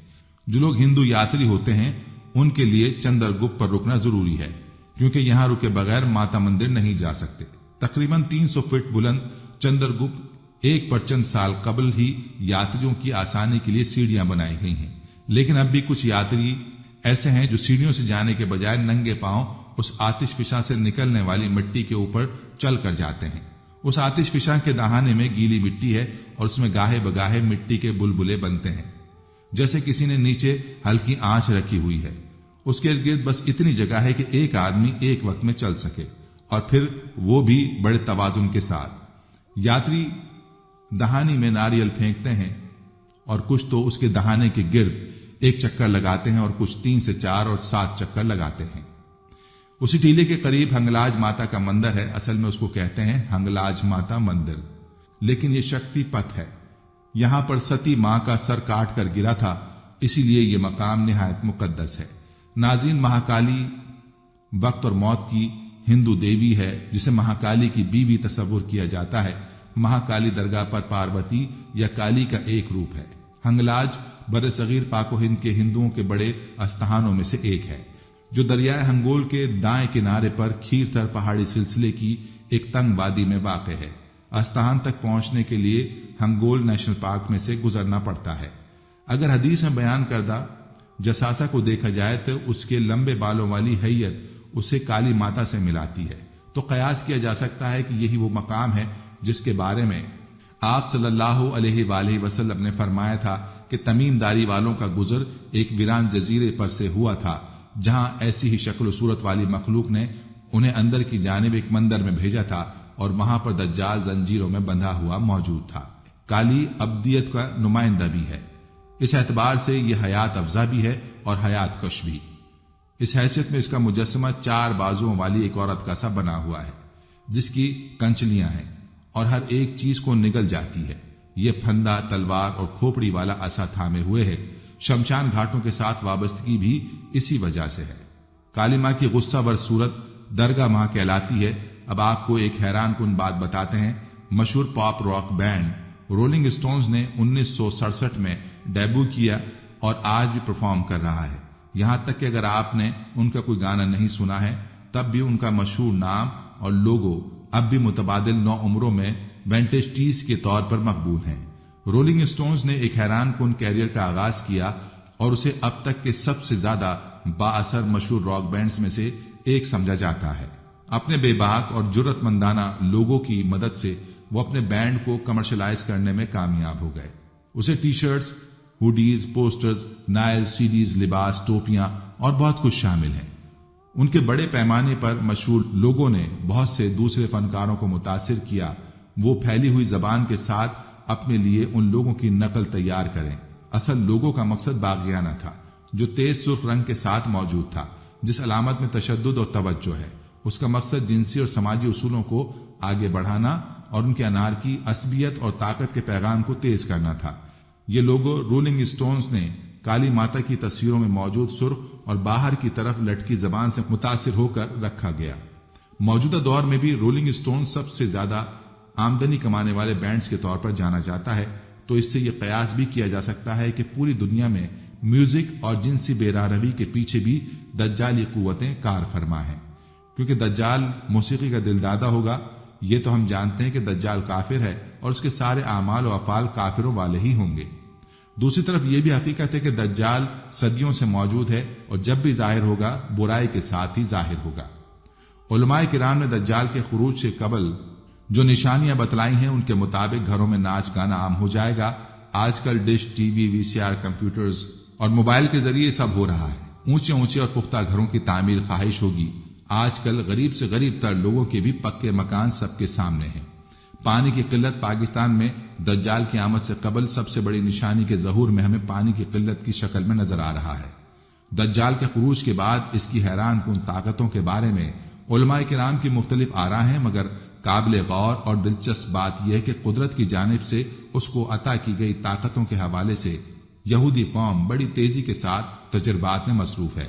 جو لوگ ہندو یاتری ہوتے ہیں ان کے لیے چندر گپ پر رکنا ضروری ہے، کیونکہ یہاں رکے بغیر ماتا مندر نہیں جا سکتے۔ تقریباً 300 فٹ بلند چندر گپ ایک پر چند سال قبل ہی یاتریوں کی آسانی کے لیے سیڑھیاں بنائی گئی ہیں، لیکن اب بھی کچھ یاتری ایسے ہیں جو سیڑھیوں سے جانے کے بجائے ننگے پاؤں اس آتش فشاں سے نکلنے والی مٹی کے اوپر چل کر جاتے ہیں۔ اس آتش فشاں کے دہانے میں گیلی مٹی ہے اور اس میں گاہے بگاہے مٹی کے بلبلے بنتے ہیں، جیسے کسی نے نیچے ہلکی آنچ رکھی ہوئی ہے۔ اس کے ارد گرد بس اتنی جگہ ہے کہ ایک آدمی ایک وقت میں چل سکے، اور پھر وہ بھی بڑے توازن کے ساتھ۔ یاتری دہانی میں ناریل پھینکتے ہیں اور کچھ تو اس کے دہانے کے گرد ایک چکر لگاتے ہیں اور کچھ 3 سے 4 اور 7 چکر لگاتے ہیں۔ اسی ٹیلے کے قریب ہنگلاج ماتا کا مندر ہے۔ اصل میں اس کو کہتے ہیں ہنگلاج ماتا مندر، لیکن یہ شکتی پتھ ہے۔ یہاں پر ستی ماں کا سر کاٹ کر گرا تھا، اسی لیے یہ مقام نہایت مقدس ہے۔ ناظرین، مہاکالی وقت اور موت کی ہندو دیوی ہے جسے مہاکالی کی بیوی تصور کیا جاتا ہے۔ مہاکالی درگاہ پر پاروتی یا کالی کا ایک روپ ہے۔ ہنگلاج بر صغیر پاک و ہند کے ہندوؤں کے بڑے استحانوں میں سے ایک ہے، جو دریائے ہنگول کے دائیں کنارے پر کھیرتر پہاڑی سلسلے کی ایک تنگ وادی میں واقع ہے۔ استحان تک پہنچنے کے لیے ہنگول نیشنل پارک میں سے گزرنا پڑتا ہے۔ اگر حدیث میں بیان کردہ جساسہ کو دیکھا جائے تو اس کے لمبے بالوں والی حیت اسے کالی ماتا سے ملاتی ہے، تو قیاس کیا جا سکتا ہے کہ یہی وہ مقام ہے جس کے بارے میں آپ صلی اللہ علیہ وآلہ وسلم نے فرمایا تھا کہ تمیم داری والوں کا گزر ایک ویران جزیرے پر سے ہوا تھا، جہاں ایسی ہی شکل و صورت والی مخلوق نے انہیں اندر کی جانب ایک مندر میں بھیجا تھا، اور وہاں پر دجال زنجیروں میں بندھا ہوا موجود تھا۔ کالی ابدیت کا نمائندہ بھی ہے، اس اعتبار سے یہ حیات افزا بھی ہے اور حیات کش بھی۔ اس حیثیت میں اس کا مجسمہ 4 بازوؤں والی ایک عورت کا سا بنا ہوا ہے، جس کی کنچلیاں ہیں اور ہر ایک چیز کو نگل جاتی ہے۔ یہ پھندا، تلوار اور کھوپڑی والا عصا تھامے ہوئے ہے۔ شمشان گھاٹوں کے ساتھ وابستگی بھی اسی وجہ سے ہے۔ کالی ماں کی غصہ ور صورت درگاہ ماں کہلاتی ہے۔ اب آپ کو ایک حیران کن بات بتاتے ہیں۔ مشہور پاپ راک بینڈ رولنگ اسٹونز نے 1967 میں ڈیبو کیا اور آج بھی پرفارم کر رہا ہے۔ یہاں تک کہ اگر آپ نے ان کا کوئی گانا نہیں سنا ہے تب بھی ان کا مشہور نام اور لوگو اب بھی متبادل نو عمروں میں وینٹیج ٹیز کے طور پر مقبول ہیں۔ رولنگ اسٹونز نے ایک حیران کن کیریئر کا آغاز کیا اور اسے اب تک کے سب سے زیادہ با اثر مشہور راک بینڈز میں سے ایک سمجھا جاتا ہے۔ اپنے بے باک اور جرت مندانہ لوگوں کی مدد سے وہ اپنے بینڈ کو کمرشلائز کرنے میں کامیاب ہو گئے۔ اسے ٹی شرٹس، ہوڈیز، پوسٹرز، نائل، سی ڈیز، لباس، ٹوپیاں اور بہت کچھ شامل ہیں۔ ان کے بڑے پیمانے پر مشہور لوگوں نے بہت سے دوسرے فنکاروں کو متاثر کیا وہ پھیلی ہوئی زبان کے ساتھ اپنے لیے ان لوگوں کی نقل تیار کریں۔ اصل لوگوں کا مقصد باغیانہ تھا جو تیز سرخ رنگ کے ساتھ موجود تھا، جس علامت میں تشدد اور توجہ ہے۔ اس کا مقصد جنسی اور سماجی اصولوں کو آگے بڑھانا اور ان کے انارکی، عصبیت اور طاقت کے پیغام کو تیز کرنا تھا۔ یہ لوگو رولنگ اسٹونز نے کالی ماتا کی تصویروں میں موجود سرخ اور باہر کی طرف لٹکی زبان سے متاثر ہو کر رکھا گیا۔ موجودہ دور میں بھی رولنگ اسٹون سب سے زیادہ آمدنی کمانے والے بینڈز کے طور پر جانا جاتا ہے، تو اس سے یہ قیاس بھی کیا جا سکتا ہے کہ پوری دنیا میں میوزک اور جنسی بیراروی کے پیچھے بھی دجالی قوتیں کار فرما ہیں، کیونکہ دجال موسیقی کا دلدادہ ہوگا۔ یہ تو ہم جانتے ہیں کہ دجال کافر ہے اور اس کے سارے اعمال و افعال کافروں والے ہی ہوں گے۔ دوسری طرف یہ بھی حقیقت ہے کہ دجال صدیوں سے موجود ہے اور جب بھی ظاہر ہوگا برائی کے ساتھ ہی ظاہر ہوگا۔ علماء کرام نے دجال کے خروج سے قبل جو نشانیاں بتلائی ہیں ان کے مطابق گھروں میں ناچ گانا عام ہو جائے گا۔ آج کل ڈش، ٹی وی، وی سی آر، کمپیوٹرز اور موبائل کے ذریعے سب ہو رہا ہے۔ اونچے اونچے اور پختہ گھروں کی تعمیر خواہش ہوگی۔ آج کل غریب سے غریب تر لوگوں کے بھی پکے مکان سب کے سامنے ہیں۔ پانی کی قلت پاکستان میں دجال کی آمد سے قبل سب سے بڑی نشانی کے ظہور میں ہمیں پانی کی قلت کی شکل میں نظر آ رہا ہے۔ دجال کے خروج کے بعد اس کی حیران کن طاقتوں کے بارے میں علماء کرام کی مختلف آراء ہیں، مگر قابل غور اور دلچسپ بات یہ ہے کہ قدرت کی جانب سے اس کو عطا کی گئی طاقتوں کے حوالے سے یہودی قوم بڑی تیزی کے ساتھ تجربات میں مصروف ہے۔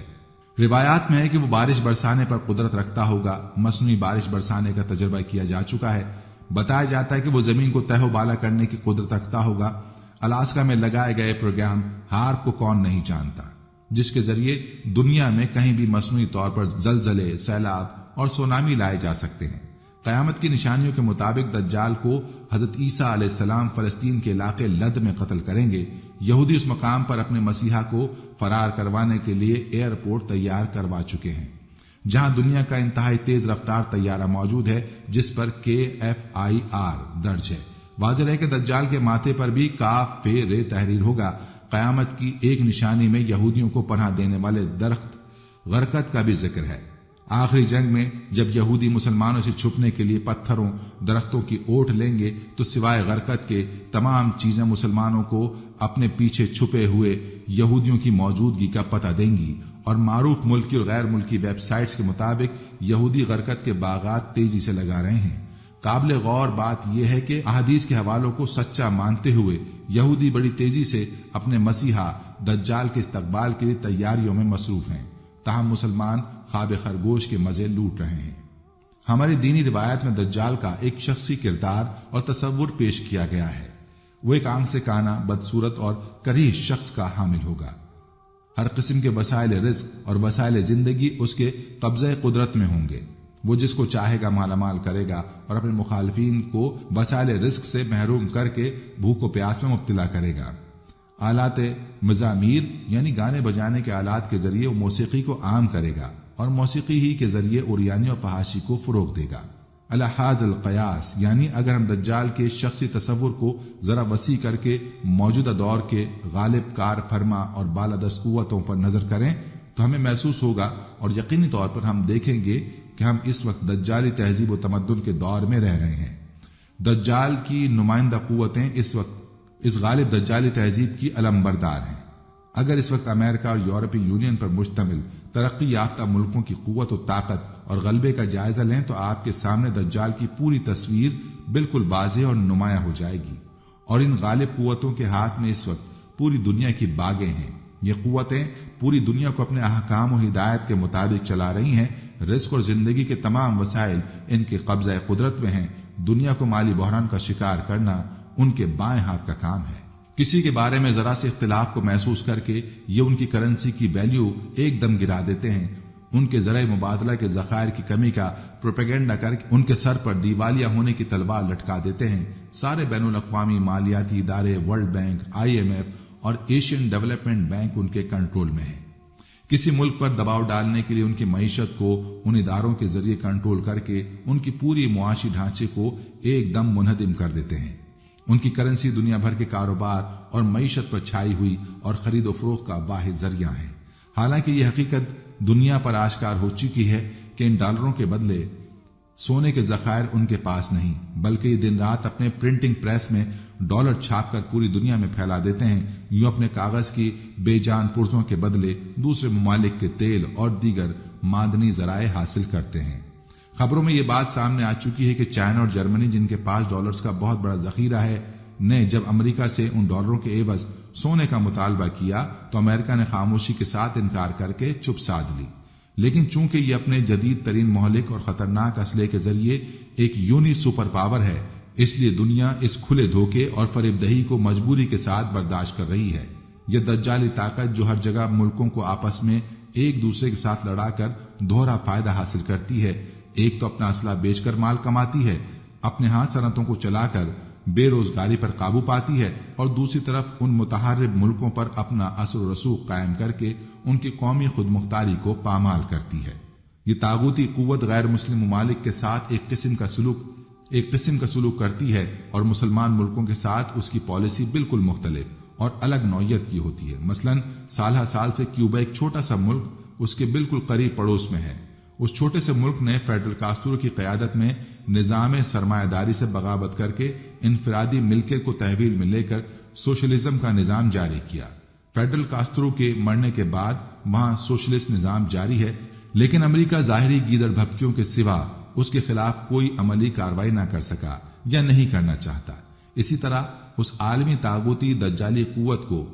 روایات میں ہے کہ وہ بارش برسانے پر قدرت رکھتا ہوگا۔ مصنوعی بارش برسانے کا تجربہ کیا جا چکا ہے۔ بتایا جاتا ہے کہ وہ زمین کو تہ و بالا کرنے کی قدرت رکھتا ہوگا۔ الاسکا میں لگائے گئے پروگرام ہارپ کو کون نہیں جانتا، جس کے ذریعے دنیا میں کہیں بھی مصنوعی طور پر زلزلے، سیلاب اور سونامی لائے جا سکتے ہیں۔ قیامت کی نشانیوں کے مطابق دجال کو حضرت عیسیٰ علیہ السلام فلسطین کے علاقے لد میں قتل کریں گے۔ یہودی اس مقام پر اپنے مسیحا کو فرار کروانے کے لیے ایئرپورٹ تیار کروا چکے ہیں، جہاں دنیا کا انتہائی تیز رفتار طیارہ موجود ہے جس پر KFIR درج ہے۔ واضح ہے کہ دجال کے ماتھے پر بھی کاف فے رے تحریر ہوگا۔ قیامت کی ایک نشانی میں یہودیوں کو پناہ دینے والے درخت غرقت کا بھی ذکر ہے۔ آخری جنگ میں جب یہودی مسلمانوں سے چھپنے کے لیے پتھروں، درختوں کی اوٹ لیں گے تو سوائے غرقت کے تمام چیزیں مسلمانوں کو اپنے پیچھے چھپے ہوئے یہودیوں کی موجودگی کا پتہ دیں گی، اور معروف ملکی اور غیر ملکی ویب سائٹس کے مطابق یہودی غرقت کے باغات تیزی سے لگا رہے ہیں۔ قابل غور بات یہ ہے کہ احادیث کے حوالوں کو سچا مانتے ہوئے یہودی بڑی تیزی سے اپنے مسیحا دجال کے استقبال کے لیے تیاریوں میں مصروف ہیں، تاہم مسلمان خواب خرگوش کے مزے لوٹ رہے ہیں۔ ہماری دینی روایت میں دجال کا ایک شخصی کردار اور تصور پیش کیا گیا ہے۔ وہ ایک آنکھ سے کانا، بدصورت اور کریہ شخص کا حامل ہوگا۔ ہر قسم کے وسائل رزق اور وسائل زندگی اس کے قبضہ قدرت میں ہوں گے۔ وہ جس کو چاہے گا مالا مال کرے گا اور اپنے مخالفین کو وسائل رزق سے محروم کر کے بھوک و پیاس میں مبتلا کرے گا۔ آلات مزامیر یعنی گانے بجانے کے آلات کے ذریعے وہ موسیقی کو عام کرے گا اور موسیقی ہی کے ذریعے اوریانی اور فحاشی کو فروغ دے گا۔ الحاظ القیاس یعنی اگر ہم دجال کے شخصی تصور کو ذرا وسیع کر کے موجودہ دور کے غالب کار فرما اور بالادست قوتوں پر نظر کریں تو ہمیں محسوس ہوگا اور یقینی طور پر ہم دیکھیں گے کہ ہم اس وقت دجالی تہذیب و تمدن کے دور میں رہ رہے ہیں۔ دجال کی نمائندہ قوتیں اس وقت اس غالب دجالی تہذیب کی علم بردار ہیں۔ اگر اس وقت امریکہ اور یورپی یونین پر مشتمل ترقی یافتہ ملکوں کی قوت و طاقت اور غلبے کا جائزہ لیں تو آپ کے سامنے دجال کی پوری تصویر بالکل واضح اور نمایاں ہو جائے گی۔ اور ان غالب قوتوں کے ہاتھ میں اس وقت پوری دنیا کی باغیں ہیں۔ یہ قوتیں پوری دنیا کو اپنے احکام و ہدایت کے مطابق چلا رہی ہیں۔ رزق اور زندگی کے تمام وسائل ان کے قبضہ قدرت میں ہیں۔ دنیا کو مالی بحران کا شکار کرنا ان کے بائیں ہاتھ کا کام ہے۔ کسی کے بارے میں ذرا سے اختلاف کو محسوس کر کے یہ ان کی کرنسی کی ویلیو ایک دم گرا دیتے ہیں۔ ان کے زرعی مبادلہ کے ذخائر کی کمی کا پروپیگنڈا کر کے ان کے سر پر دیوالیہ ہونے کی تلوار لٹکا دیتے ہیں۔ سارے بین الاقوامی مالیاتی ادارے، ورلڈ بینک، IMF اور ایشین ڈیولپمنٹ بینک ان کے کنٹرول میں ہیں۔ کسی ملک پر دباؤ ڈالنے کے لیے ان کی معیشت کو ان اداروں کے ذریعے کنٹرول کر کے ان کی پوری معاشی ڈھانچے کو ایک دم منہدم کر دیتے ہیں۔ ان کی کرنسی دنیا بھر کے کاروبار اور معیشت پر چھائی ہوئی اور خرید و فروخت کا واحد ذریعہ ہے۔ حالانکہ یہ حقیقت دنیا پر آشکار ہو چکی ہے کہ ان ڈالروں کے بدلے سونے کے ذخائر ان کے پاس نہیں، بلکہ یہ دن رات اپنے پرنٹنگ پریس میں ڈالر چھاپ کر پوری دنیا میں پھیلا دیتے ہیں، یوں اپنے کاغذ کی بے جان پرزوں کے بدلے دوسرے ممالک کے تیل اور دیگر معدنی ذرائع حاصل کرتے ہیں۔ خبروں میں یہ بات سامنے آ چکی ہے کہ چائنا اور جرمنی، جن کے پاس ڈالرز کا بہت بڑا ذخیرہ ہے، نے جب امریکہ سے ان ڈالروں کے عوض سونے کا مطالبہ کیا تو امریکہ نے خاموشی کے ساتھ انکار کر کے چپ سادھ لی۔ لیکن چونکہ یہ اپنے جدید ترین مہلک اور خطرناک اسلحے کے ذریعے ایک یونی سپر پاور ہے، اس لیے دنیا اس کھلے دھوکے اور فریب دہی کو مجبوری کے ساتھ برداشت کر رہی ہے۔ یہ دجالی طاقت جو ہر جگہ ملکوں کو آپس میں ایک دوسرے کے ساتھ لڑا کر دوہرا فائدہ حاصل کرتی ہے، ایک تو اپنا اسلحہ بیچ کر مال کماتی ہے، اپنے ہاتھ صنعتوں کو چلا کر بے روزگاری پر قابو پاتی ہے، اور دوسری طرف ان متحرک ملکوں پر اپنا اثر و رسوخ قائم کر کے ان کی قومی خود مختاری کو پامال کرتی ہے۔ یہ طاغوتی قوت غیر مسلم ممالک کے ساتھ ایک قسم کا سلوک کرتی ہے، اور مسلمان ملکوں کے ساتھ اس کی پالیسی بالکل مختلف اور الگ نوعیت کی ہوتی ہے۔ مثلا سالہ سال سے کیوبا، ایک چھوٹا سا ملک، اس کے بالکل قریب پڑوس میں ہے۔ اس چھوٹے سے ملک نے فیڈرل کاسترو کی قیادت میں نظام سرمایہ داری سے بغاوت کر کے انفرادی ملکیت کو تحویل میں لے کر سوشلزم کا نظام جاری کیا۔ فیڈرل کاسترو کے مرنے کے بعد وہاں سوشلسٹ نظام جاری ہے، لیکن امریکہ ظاہری گیدڑ بھپکیوں کے سوا اس کے خلاف کوئی عملی کارروائی نہ کر سکا یا نہیں کرنا چاہتا۔ اسی طرح اس عالمی طاغوتی دجالی قوت کو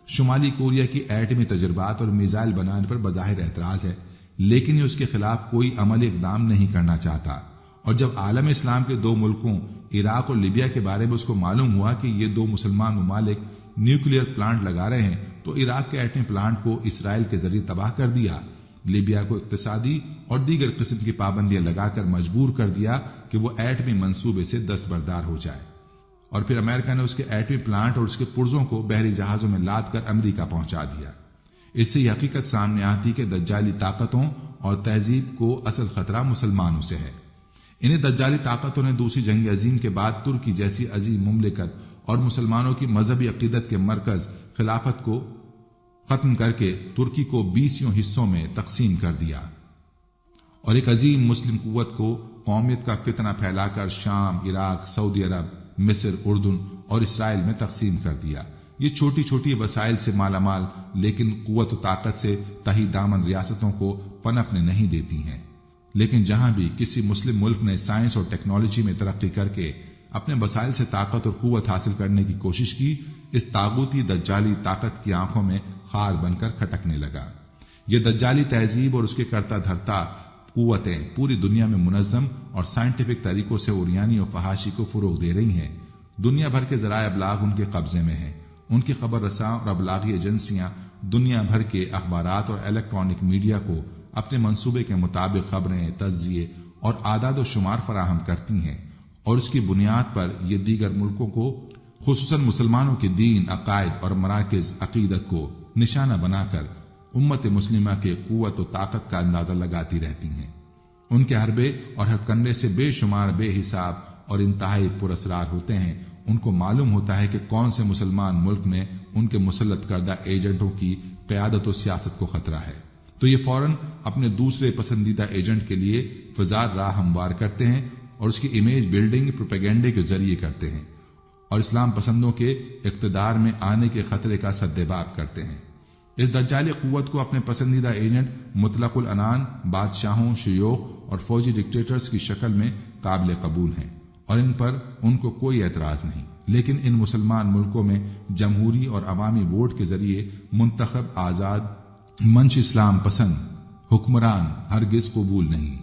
شمالی کوریا کی ایٹمی تجربات اور میزائل بنانے پر بظاہر اعتراض ہے، لیکن یہ اس کے خلاف کوئی عملی اقدام نہیں کرنا چاہتا۔ اور جب عالم اسلام کے دو ملکوں عراق اور لیبیا کے بارے میں اس کو معلوم ہوا کہ یہ دو مسلمان ممالک نیوکلیئر پلانٹ لگا رہے ہیں، تو عراق کے ایٹمی پلانٹ کو اسرائیل کے ذریعے تباہ کر دیا، لیبیا کو اقتصادی اور دیگر قسم کی پابندیاں لگا کر مجبور کر دیا کہ وہ ایٹمی منصوبے سے دستبردار ہو جائے، اور پھر امریکہ نے اس کے ایٹمی پلانٹ اور اس کے پرزوں کو بحری جہازوں میں لاد کر امریکہ پہنچا دیا۔ اس سے یہ حقیقت سامنے آتی کہ دجالی طاقتوں اور تہذیب کو اصل خطرہ مسلمانوں سے ہے۔ انہیں دجالی طاقتوں نے دوسری جنگ عظیم کے بعد ترکی جیسی عظیم مملکت اور مسلمانوں کی مذہبی عقیدت کے مرکز خلافت کو ختم کر کے ترکی کو 20 حصوں میں تقسیم کر دیا، اور ایک عظیم مسلم قوت کو قومیت کا فتنہ پھیلا کر شام، عراق، سعودی عرب، مصر، اردن اور اسرائیل میں تقسیم کر دیا۔ یہ چھوٹی چھوٹی وسائل سے مالا مال لیکن قوت و طاقت سے تہی دامن ریاستوں کو پنپنے نہیں دیتی ہیں۔ لیکن جہاں بھی کسی مسلم ملک نے سائنس اور ٹیکنالوجی میں ترقی کر کے اپنے وسائل سے طاقت اور قوت حاصل کرنے کی کوشش کی، اس طاغوتی دجالی طاقت کی آنکھوں میں خار بن کر کھٹکنے لگا۔ یہ دجالی تہذیب اور اس کے کرتا دھرتا قوتیں پوری دنیا میں منظم اور سائنٹیفک طریقوں سے عریانی و فحاشی کو فروغ دے رہی ہیں۔ دنیا بھر کے ذرائع ابلاغ ان کے قبضے میں ہیں۔ ان کی خبر رساں اور ابلاغی ایجنسیاں دنیا بھر کے اخبارات اور الیکٹرانک میڈیا کو اپنے منصوبے کے مطابق خبریں، تجزیے اور اعداد و شمار فراہم کرتی ہیں، اور اس کی بنیاد پر یہ دیگر ملکوں کو، خصوصاً مسلمانوں کے دین، عقائد اور مراکز عقیدت کو نشانہ بنا کر امت مسلمہ کے قوت و طاقت کا اندازہ لگاتی رہتی ہیں۔ ان کے حربے اور ہتھ کنڈے سے بے شمار بے حساب اور انتہائی پراسرار ہوتے ہیں۔ ان کو معلوم ہوتا ہے کہ کون سے مسلمان ملک میں ان کے مسلط کردہ ایجنٹوں کی قیادت و سیاست کو خطرہ ہے، تو یہ فوراً اپنے دوسرے پسندیدہ ایجنٹ کے لیے فضار راہ ہموار کرتے ہیں اور اس کی امیج بلڈنگ پروپیگنڈے کے ذریعے کرتے ہیں، اور اسلام پسندوں کے اقتدار میں آنے کے خطرے کا سدباب کرتے ہیں۔ اس دجالی قوت کو اپنے پسندیدہ ایجنٹ مطلق العنان بادشاہوں، شیوخ اور فوجی ڈکٹیٹرز کی شکل میں قابل قبول ہیں، اور ان پر ان کو کوئی اعتراض نہیں۔ لیکن ان مسلمان ملکوں میں جمہوری اور عوامی ووٹ کے ذریعے منتخب آزاد منش اسلام پسند حکمران ہرگز قبول نہیں،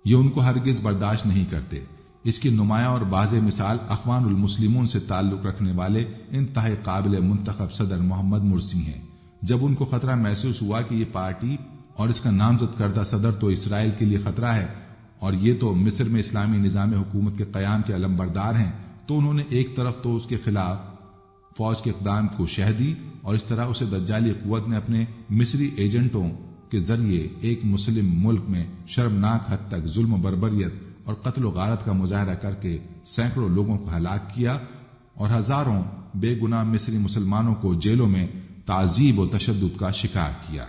یہ ان کو ہرگز برداشت نہیں کرتے۔ اس کی نمایاں اور واضح مثال اخوان المسلمون سے تعلق رکھنے والے انتہائی قابل منتخب صدر محمد مرسی ہیں۔ جب ان کو خطرہ محسوس ہوا کہ یہ پارٹی اور اس کا نامزد کردہ صدر تو اسرائیل کے لیے خطرہ ہے، اور یہ تو مصر میں اسلامی نظام حکومت کے قیام کے علمبردار ہیں، تو انہوں نے ایک طرف تو اس کے خلاف فوج کے اقدام کو شہ دی، اور اس طرح اسے دجالی قوت نے اپنے مصری ایجنٹوں کے ذریعے ایک مسلم ملک میں شرمناک حد تک ظلم و بربریت اور قتل و غارت کا مظاہرہ کر کے سینکڑوں لوگوں کو ہلاک کیا، اور ہزاروں بے گناہ مصری مسلمانوں کو جیلوں میں تعذیب و تشدد کا شکار کیا۔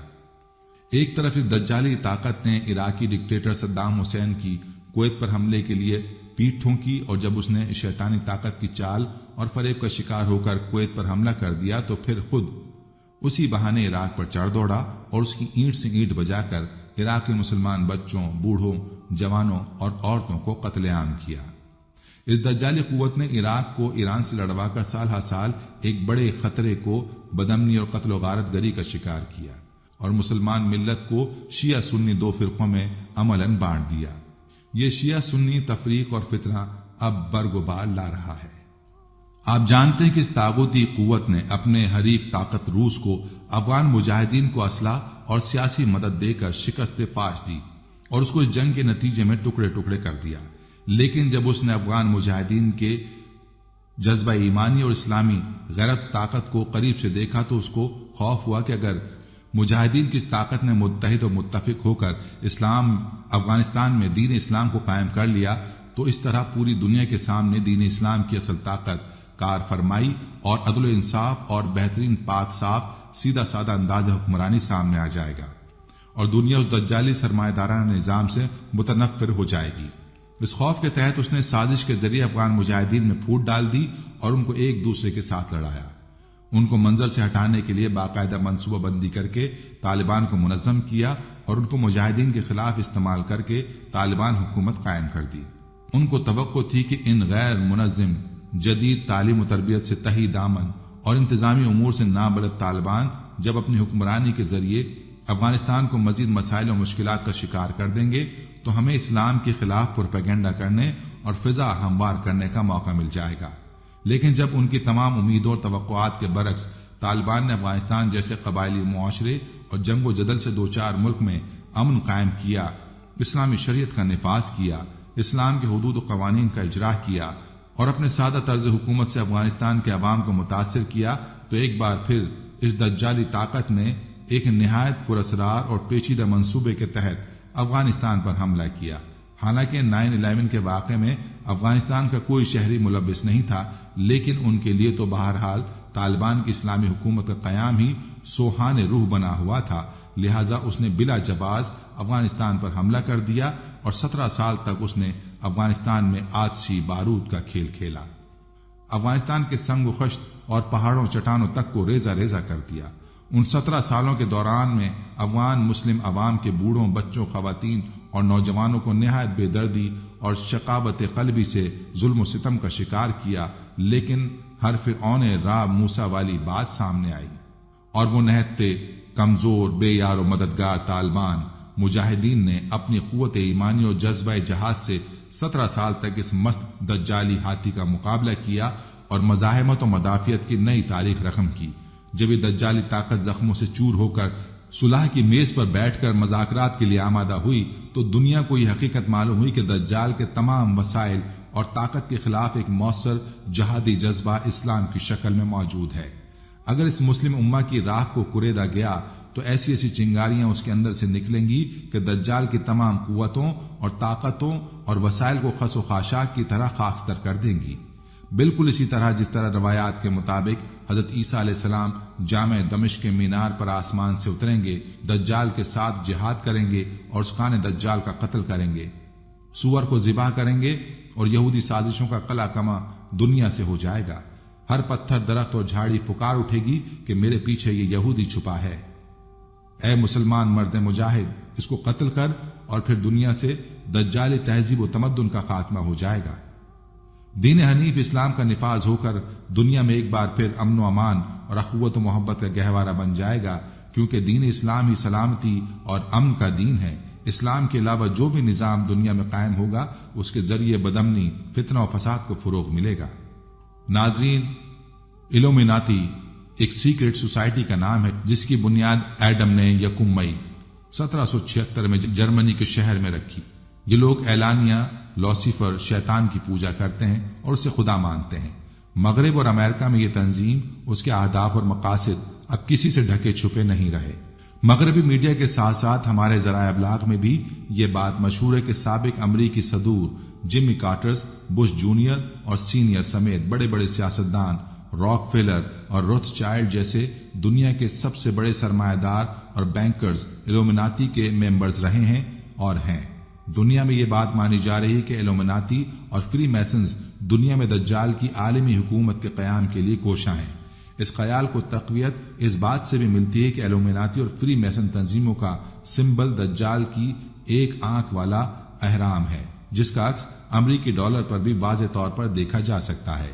ایک طرف اس دجالی طاقت نے عراقی ڈکٹیٹر صدام حسین کی کویت پر حملے کے لیے پیٹھ ٹھونکی، اور جب اس نے شیطانی طاقت کی چال اور فریب کا شکار ہو کر کویت پر حملہ کر دیا تو پھر خود اسی بہانے عراق پر چڑھ دوڑا اور اس کی اینٹ سے اینٹ بجا کر عراق کے مسلمان بچوں، بوڑھوں، جوانوں اور عورتوں کو قتل عام کیا۔ اس دجالی قوت نے عراق کو ایران سے لڑوا کر سال ہر سال ایک بڑے خطرے کو بدامنی اور قتل و غارت گری کا شکار کیا اور مسلمان ملت کو شیعہ سنی دو فرقوں میں عملاً بانٹ دیا۔ یہ شیعہ سنی تفریق اور فتنہ اب برگ و بال لا رہا ہے۔ آپ جانتے ہیں کہ اس طاغوتی قوت نے اپنے حریف طاقت روس کو افغان مجاہدین کو اسلحہ اور سیاسی مدد دے کر شکست پاش دی اور اس کو اس جنگ کے نتیجے میں ٹکڑے ٹکڑے کر دیا۔ لیکن جب اس نے افغان مجاہدین کے جذبہ ایمانی اور اسلامی غیرت طاقت کو قریب سے دیکھا تو اس کو خوف ہوا کہ اگر مجاہدین کی اس طاقت نے متحد و متفق ہو کر افغانستان میں دین اسلام کو قائم کر لیا تو اس طرح پوری دنیا کے سامنے دین اسلام کی اصل طاقت، کار فرمائی اور عدل و انصاف اور بہترین پاک صاف سیدھا سادہ انداز حکمرانی سامنے آ جائے گا اور دنیا اس دجالی سرمایہ دارانہ نظام سے متنفر ہو جائے گی۔ اس خوف کے تحت اس نے سازش کے ذریعے افغان مجاہدین میں پھوٹ ڈال دی اور ان کو ایک دوسرے کے ساتھ لڑایا۔ ان کو منظر سے ہٹانے کے لیے باقاعدہ منصوبہ بندی کر کے طالبان کو منظم کیا اور ان کو مجاہدین کے خلاف استعمال کر کے طالبان حکومت قائم کر دی۔ ان کو توقع تھی کہ ان غیر منظم جدید تعلیم و تربیت سے تہی دامن اور انتظامی امور سے نابلد طالبان جب اپنی حکمرانی کے ذریعے افغانستان کو مزید مسائل و مشکلات کا شکار کر دیں گے تو ہمیں اسلام کے خلاف پروپیگنڈا کرنے اور فضا ہموار کرنے کا موقع مل جائے گا۔ لیکن جب ان کی تمام امیدوں اور توقعات کے برعکس طالبان نے افغانستان جیسے قبائلی معاشرے اور جنگ و جدل سے دو چار ملک میں امن قائم کیا، اسلامی شریعت کا نفاذ کیا، اسلام کے حدود و قوانین کا اجرا کیا اور اپنے سادہ طرز حکومت سے افغانستان کے عوام کو متاثر کیا تو ایک بار پھر اس دجالی طاقت نے ایک نہایت پراسرار اور پیچیدہ منصوبے کے تحت افغانستان پر حملہ کیا۔ حالانکہ 9/11 کے واقعے میں افغانستان کا کوئی شہری ملوث نہیں تھا، لیکن ان کے لیے تو بہرحال طالبان کی اسلامی حکومت کا قیام ہی سوہان روح بنا ہوا تھا، لہذا اس نے بلا جواز افغانستان پر حملہ کر دیا اور 17 سال تک اس نے افغانستان میں آتشی بارود کا کھیل کھیلا۔ افغانستان کے سنگ و خشت اور پہاڑوں چٹانوں تک کو ریزہ ریزہ کر دیا۔ ان 17 سالوں کے دوران میں افغان مسلم عوام کے بوڑھوں، بچوں، خواتین اور نوجوانوں کو نہایت بے دردی اور شقاوت قلبی سے ظلم و ستم کا شکار کیا، لیکن ہر فرعون را موسیٰ والی بات سامنے آئی اور وہ نہتے کمزور بے یار و مددگار طالبان مجاہدین نے اپنی قوت ایمانی اور جذبہ جہاد سے 17 سال تک اس مست دجالی ہاتھی کا مقابلہ کیا اور مزاحمت و مدافعت کی نئی تاریخ رقم کی۔ جب یہ دجالی طاقت زخموں سے چور ہو کر صلح کی میز پر بیٹھ کر مذاکرات کے لیے آمادہ ہوئی تو دنیا کو یہ حقیقت معلوم ہوئی کہ دجال کے تمام وسائل اور طاقت کے خلاف ایک مؤثر جہادی جذبہ اسلام کی شکل میں موجود ہے۔ اگر اس مسلم امہ کی راہ کو کریدا گیا تو ایسی ایسی چنگاریاں اس کے اندر سے نکلیں گی کہ دجال کی تمام قوتوں اور طاقتوں اور وسائل کو خس و خاشاک کی طرح خاکستر کر دیں گی۔ بالکل اسی طرح جس طرح روایات کے مطابق حضرت عیسیٰ علیہ السلام جامع دمشق کے مینار پر آسمان سے اتریں گے، دجال کے ساتھ جہاد کریں گے اور اسقان دجال کا قتل کریں گے، سور کو ذبح کریں گے اور یہودی سازشوں کا قلع کما دنیا سے ہو جائے گا۔ ہر پتھر، درخت اور جھاڑی پکار اٹھے گی کہ میرے پیچھے یہ یہودی چھپا ہے۔ اے مسلمان مرد مجاہد، اس کو قتل کر اور پھر دنیا سے دجالی تہذیب و تمدن کا خاتمہ ہو جائے گا۔ دین حنیف اسلام کا نفاذ ہو کر دنیا میں ایک بار پھر امن و امان اور اخوت و محبت کا گہوارہ بن جائے گا، کیونکہ دین اسلام ہی سلامتی اور امن کا دین ہے۔ اسلام کے علاوہ جو بھی نظام دنیا میں قائم ہوگا اس کے ذریعے بدامنی، فتنہ و فساد کو فروغ ملے گا۔ ناظرین، ایلومیناتی ایک سیکرٹ سوسائٹی کا نام ہے جس کی بنیاد ایڈم نے 1 مئی 1776 میں جرمنی کے شہر میں رکھی۔ یہ لوگ اعلانیہ لوسیفر شیطان کی پوجا کرتے ہیں اور اسے خدا مانتے ہیں۔ مغرب اور امریکہ میں یہ تنظیم، اس کے اہداف اور مقاصد اب کسی سے ڈھکے چھپے نہیں رہے۔ مغربی میڈیا کے ساتھ ساتھ ہمارے ذرائع ابلاغ میں بھی یہ بات مشہور ہے کہ سابق امریکی صدور جمی کارٹر، بش جونیئر اور سینئر سمیت بڑے بڑے سیاستدان راک فیلر اور روتھ چائلڈ جیسے دنیا کے سب سے بڑے سرمایہ دار اور بینکرز ایلومناتی کے ممبرز رہے ہیں اور ہیں۔ دنیا میں یہ بات مانی جا رہی ہے کہ ایلومناتی اور فری میسنز دنیا میں دجال کی عالمی حکومت کے قیام کے لیے کوشاں ہیں۔ اس خیال کو تقویت اس بات سے بھی ملتی ہے کہ ایلومناتی اور فری میسن تنظیموں کا سمبل دجال کی ایک آنکھ والا اہرام ہے، جس کا عکس امریکی ڈالر پر بھی واضح طور پر دیکھا جا سکتا ہے۔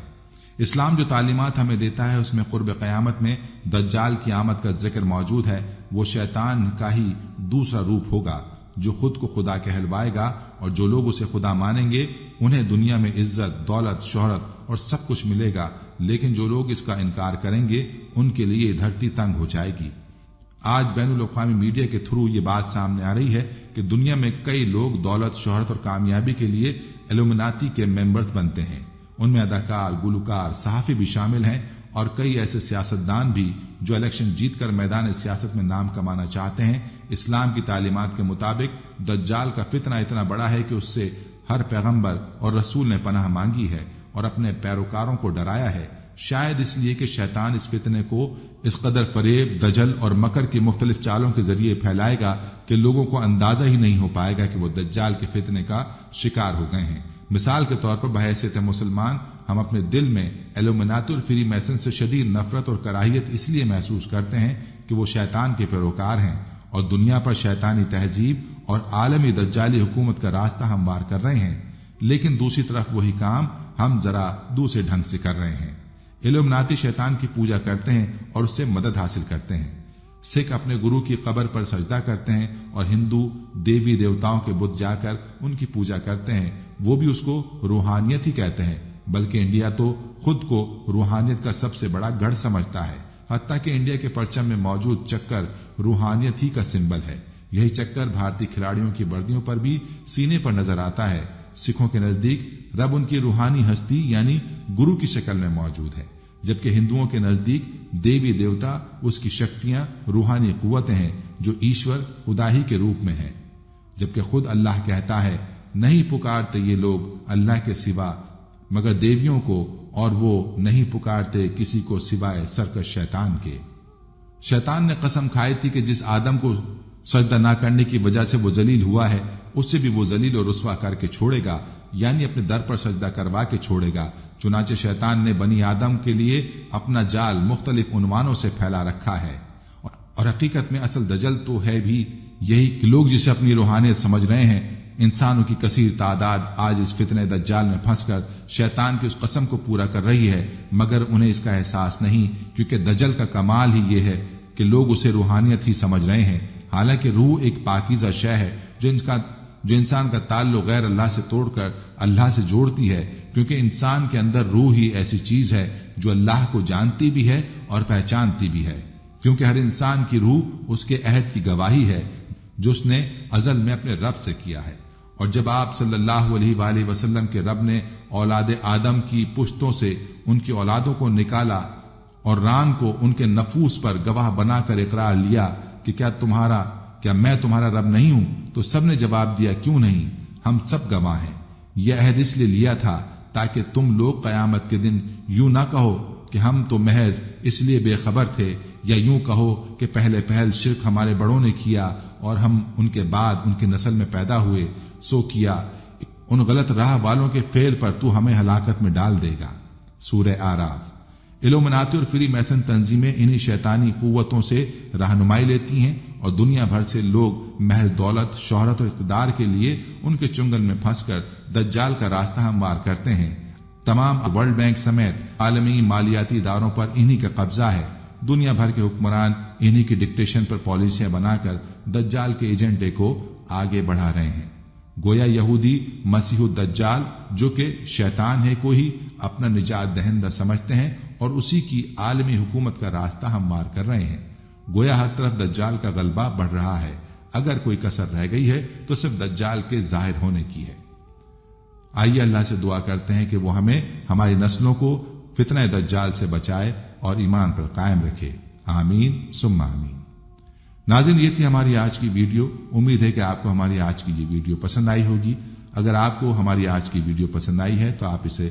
اسلام جو تعلیمات ہمیں دیتا ہے اس میں قرب قیامت میں دجال کی آمد کا ذکر موجود ہے۔ وہ شیطان کا ہی دوسرا روپ ہوگا جو خود کو خدا کہلوائے گا، اور جو لوگ اسے خدا مانیں گے انہیں دنیا میں عزت، دولت، شہرت اور سب کچھ ملے گا، لیکن جو لوگ اس کا انکار کریں گے ان کے لیے یہ دھرتی تنگ ہو جائے گی۔ آج بین الاقوامی میڈیا کے تھرو یہ بات سامنے آ رہی ہے کہ دنیا میں کئی لوگ دولت، شہرت اور کامیابی کے لیے ایلومناتی کے ممبرز بنتے ہیں۔ ان میں اداکار، گلوکار، صحافی بھی شامل ہیں، اور کئی ایسے سیاستدان بھی جو الیکشن جیت کر میدان سیاست میں نام کمانا چاہتے ہیں۔ اسلام کی تعلیمات کے مطابق دجال کا فتنہ اتنا بڑا ہے کہ اس سے ہر پیغمبر اور رسول نے پناہ مانگی ہے اور اپنے پیروکاروں کو ڈرایا ہے، شاید اس لیے کہ شیطان اس فتنے کو اس قدر فریب، دجل اور مکر کی مختلف چالوں کے ذریعے پھیلائے گا کہ لوگوں کو اندازہ ہی نہیں ہو پائے گا کہ وہ دجال کے فتنے کا شکار ہو گئے ہیں۔ مثال کے طور پر بحیثیت مسلمان ہم اپنے دل میں ایلومناتی اور فری میسن سے شدید نفرت اور کراہیت اس لیے محسوس کرتے ہیں کہ وہ شیطان کے پیروکار ہیں اور دنیا پر شیطانی تہذیب اور عالمی دجالی حکومت کا راستہ ہموار کر رہے ہیں، لیکن دوسری طرف وہی کام ہم ذرا دوسرے ڈھنگ سے کر رہے ہیں۔ ایلومناتی شیطان کی پوجا کرتے ہیں اور اس سے مدد حاصل کرتے ہیں۔ سکھ اپنے گرو کی قبر پر سجدہ کرتے ہیں اور ہندو دیوی دیوتاؤں کے بت جا کر ان کی پوجا کرتے ہیں، وہ بھی اس کو روحانیت ہی کہتے ہیں، بلکہ انڈیا تو خود کو روحانیت کا سب سے بڑا گڑھ سمجھتا ہے، حتیٰ کہ انڈیا کے پرچم میں موجود چکر روحانیت ہی کا سمبل ہے۔ یہی چکر بھارتی کھلاڑیوں کی وردیوں پر بھی سینے پر نظر آتا ہے۔ سکھوں کے نزدیک رب ان کی روحانی ہستی یعنی گرو کی شکل میں موجود ہے، جبکہ ہندوؤں کے نزدیک دیوی دیوتا اس کی شکتیاں، روحانی قوتیں ہیں جو ایشور خدا ہی کے روپ میں ہیں، جبکہ خود اللہ کہتا ہے نہیں پکارتے یہ لوگ اللہ کے سوا مگر دیویوں کو، اور وہ نہیں پکارتے کسی کو سوائے سرکش شیطان کے۔ شیطان نے قسم کھائی تھی کہ جس آدم کو سجدہ نہ کرنے کی وجہ سے وہ ذلیل ہوا ہے اس سے بھی وہ ذلیل اور رسوا کر کے چھوڑے گا، یعنی اپنے در پر سجدہ کروا کے چھوڑے گا۔ چنانچہ شیطان نے بنی آدم کے لیے اپنا جال مختلف عنوانوں سے پھیلا رکھا ہے، اور حقیقت میں اصل دجل تو ہے بھی یہی کہ لوگ جسے اپنی روحانیت سمجھ رہے ہیں۔ انسانوں کی کثیر تعداد آج اس فتنہ دجال میں پھنس کر شیطان کی اس قسم کو پورا کر رہی ہے، مگر انہیں اس کا احساس نہیں، کیونکہ دجل کا کمال ہی یہ ہے کہ لوگ اسے روحانیت ہی سمجھ رہے ہیں، حالانکہ روح ایک پاکیزہ شے ہے جو انسان کا تعلق غیر اللہ سے توڑ کر اللہ سے جوڑتی ہے، کیونکہ انسان کے اندر روح ہی ایسی چیز ہے جو اللہ کو جانتی بھی ہے اور پہچانتی بھی ہے، کیونکہ ہر انسان کی روح اس کے عہد کی گواہی ہے جو اس نے ازل میں اپنے رب سے کیا ہے۔ اور جب آپ صلی اللہ علیہ وآلہ وسلم کے رب نے اولاد آدم کی پشتوں سے ان کی اولادوں کو نکالا اور ران کو ان کے نفوس پر گواہ بنا کر اقرار لیا کہ کیا میں تمہارا رب نہیں ہوں، تو سب نے جواب دیا کیوں نہیں، ہم سب گواہ ہیں۔ یہ عہد اس لیے لیا تھا تاکہ تم لوگ قیامت کے دن یوں نہ کہو کہ ہم تو محض اس لیے بے خبر تھے، یا یوں کہو کہ پہل شرک ہمارے بڑوں نے کیا اور ہم ان کے بعد ان کی نسل میں پیدا ہوئے، سو کیا ان غلط راہ والوں کے فعل پر تو ہمیں ہلاکت میں ڈال دے گا۔ سورہ آراف۔ ایلومناتی اور فری میسن تنظیمیں انہی شیطانی قوتوں سے رہنمائی لیتی ہیں اور دنیا بھر سے لوگ محض دولت، شہرت اور اقتدار کے لیے ان کے چنگل میں پھنس کر دجال کا راستہ ہموار کرتے ہیں۔ تمام ورلڈ بینک سمیت عالمی مالیاتی اداروں پر انہی کا قبضہ ہے۔ دنیا بھر کے حکمران انہی کی ڈکٹیشن پر پالیسیاں بنا کر دجال کے ایجنڈے کو آگے بڑھا رہے ہیں۔ گویا یہودی مسیح الدجال جو کہ شیطان ہے کو ہی اپنا نجات دہندہ سمجھتے ہیں اور اسی کی عالمی حکومت کا راستہ ہموار کر رہے ہیں۔ گویا ہر طرف دجال کا غلبہ بڑھ رہا ہے، اگر کوئی کسر رہ گئی ہے تو صرف دجال کے ظاہر ہونے کی ہے۔ آئیے اللہ سے دعا کرتے ہیں کہ وہ ہمیں ہماری نسلوں کو فتنہ دجال سے بچائے اور ایمان پر قائم رکھے، آمین ثم آمین۔ ناظرین، یہ تھی ہماری آج کی ویڈیو۔ امید ہے کہ آپ کو ہماری آج کی یہ ویڈیو پسند آئی ہوگی۔ اگر آپ کو ہماری آج کی ویڈیو پسند آئی ہے تو آپ اسے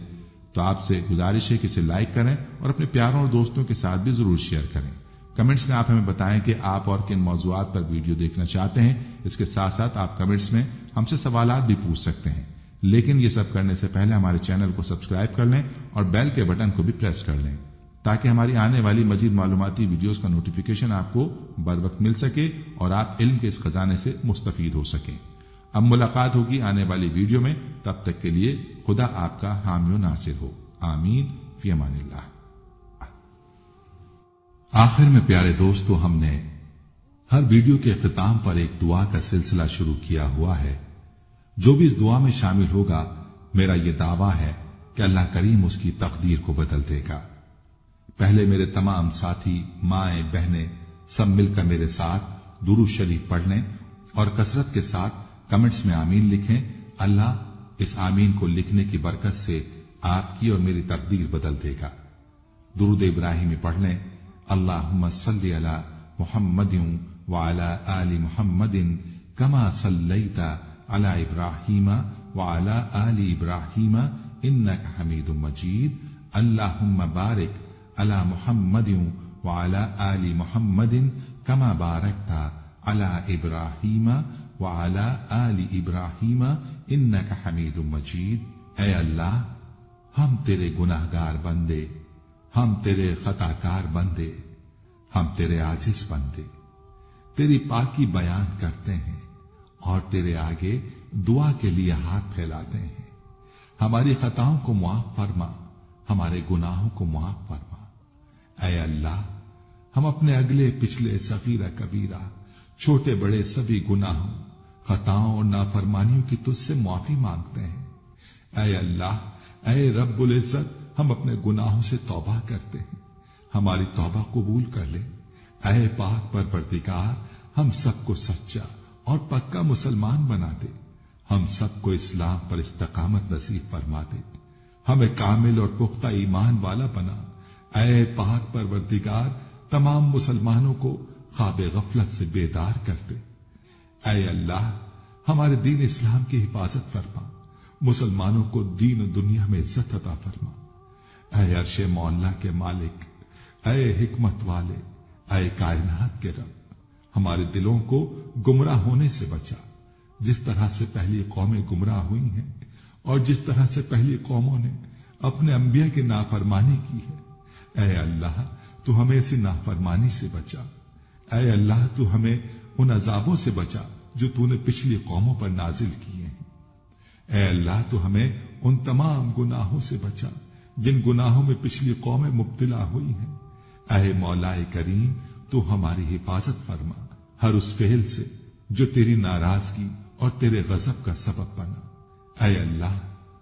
تو آپ سے گزارش ہے کہ اسے لائک کریں اور اپنے پیاروں اور دوستوں کے ساتھ بھی ضرور شیئر کریں۔ کمنٹس میں آپ ہمیں بتائیں کہ آپ اور کن موضوعات پر ویڈیو دیکھنا چاہتے ہیں۔ اس کے ساتھ ساتھ آپ کمنٹس میں ہم سے سوالات بھی پوچھ سکتے ہیں، لیکن یہ سب کرنے سے پہلے ہمارے چینل کو سبسکرائب کر لیں اور بیل کے بٹن کو بھی پریس کر لیں تاکہ ہماری آنے والی مزید معلوماتی ویڈیوز کا نوٹیفیکیشن آپ کو بر وقت مل سکے اور آپ علم کے اس خزانے سے مستفید ہو سکیں۔ اب ملاقات ہوگی آنے والی ویڈیو میں، تب تک کے لیے خدا آپ کا حامی و ناصر ہو، آمین فی امان اللہ۔ آخر میں پیارے دوستو، ہم نے ہر ویڈیو کے اختتام پر ایک دعا کا سلسلہ شروع کیا ہوا ہے۔ جو بھی اس دعا میں شامل ہوگا، میرا یہ دعویٰ ہے کہ اللہ کریم اس کی تقدیر کو بدل دے گا۔ پہلے میرے تمام ساتھی، مائیں، بہنیں سب مل کر میرے ساتھ درود شریف پڑھ لیں اور کثرت کے ساتھ کمنٹس میں آمین لکھیں۔ اللہ اس آمین کو لکھنے کی برکت سے آپ کی اور میری تقدیر بدل دے گا۔ درود ابراہیمی پڑھ لیں۔ اللہم صلی علی محمد وعلی آل محمد کما صلیت علی ابراہیم وعلی آل ابراہیم انک حمید مجید۔ اللہم بارک علی محمد وعلی آل محمد کما بارکت علی ابراہیم وعلی آل ابراہیم انک حمید مجید۔ اے اللہ، ہم تیرے گناہگار بندے، ہم تیرے خطا کار بندے، ہم تیرے عاجز بندے تیری پاکی بیان کرتے ہیں اور تیرے آگے دعا کے لیے ہاتھ پھیلاتے ہیں۔ ہماری خطاؤں کو معاف فرما، ہمارے گناہوں کو معاف فرما۔ اے اللہ، ہم اپنے اگلے پچھلے صغیرہ کبیرہ، چھوٹے بڑے سبھی گناہوں، خطاؤں اور نافرمانیوں کی تجھ سے معافی مانگتے ہیں۔ اے اللہ، اے رب العزت، ہم اپنے گناہوں سے توبہ کرتے ہیں، ہماری توبہ قبول کر لے۔ اے پاک پروردگار، ہم سب کو سچا اور پکا مسلمان بنا دے، ہم سب کو اسلام پر استقامت نصیب فرما دے، ہمیں کامل اور پختہ ایمان والا بنا۔ اے پاک پروردگار، تمام مسلمانوں کو خواب غفلت سے بیدار کر دے۔ اے اللہ، ہمارے دین اسلام کی حفاظت فرما، مسلمانوں کو دین و دنیا میں عزت عطا فرما۔ اے عرش مولا کے مالک، اے حکمت والے، اے کائنات کے رب، ہمارے دلوں کو گمراہ ہونے سے بچا، جس طرح سے پہلی قومیں گمراہ ہوئی ہیں اور جس طرح سے پہلی قوموں نے اپنے انبیاء کی نافرمانی کی ہے۔ اے اللہ، تو ہمیں ایسی نافرمانی سے بچا۔ اے اللہ، تو ہمیں ان عذابوں سے بچا جو تو نے پچھلی قوموں پر نازل کیے ہیں۔ اے اللہ، تو ہمیں ان تمام گناہوں سے بچا جن گناہوں میں پچھلی قومیں مبتلا ہوئی ہیں۔ اے مولا کریم، تو ہماری حفاظت فرما ہر اس فعل سے جو تیری ناراضگی اور تیرے غضب کا سبب بنا۔ اے اللہ،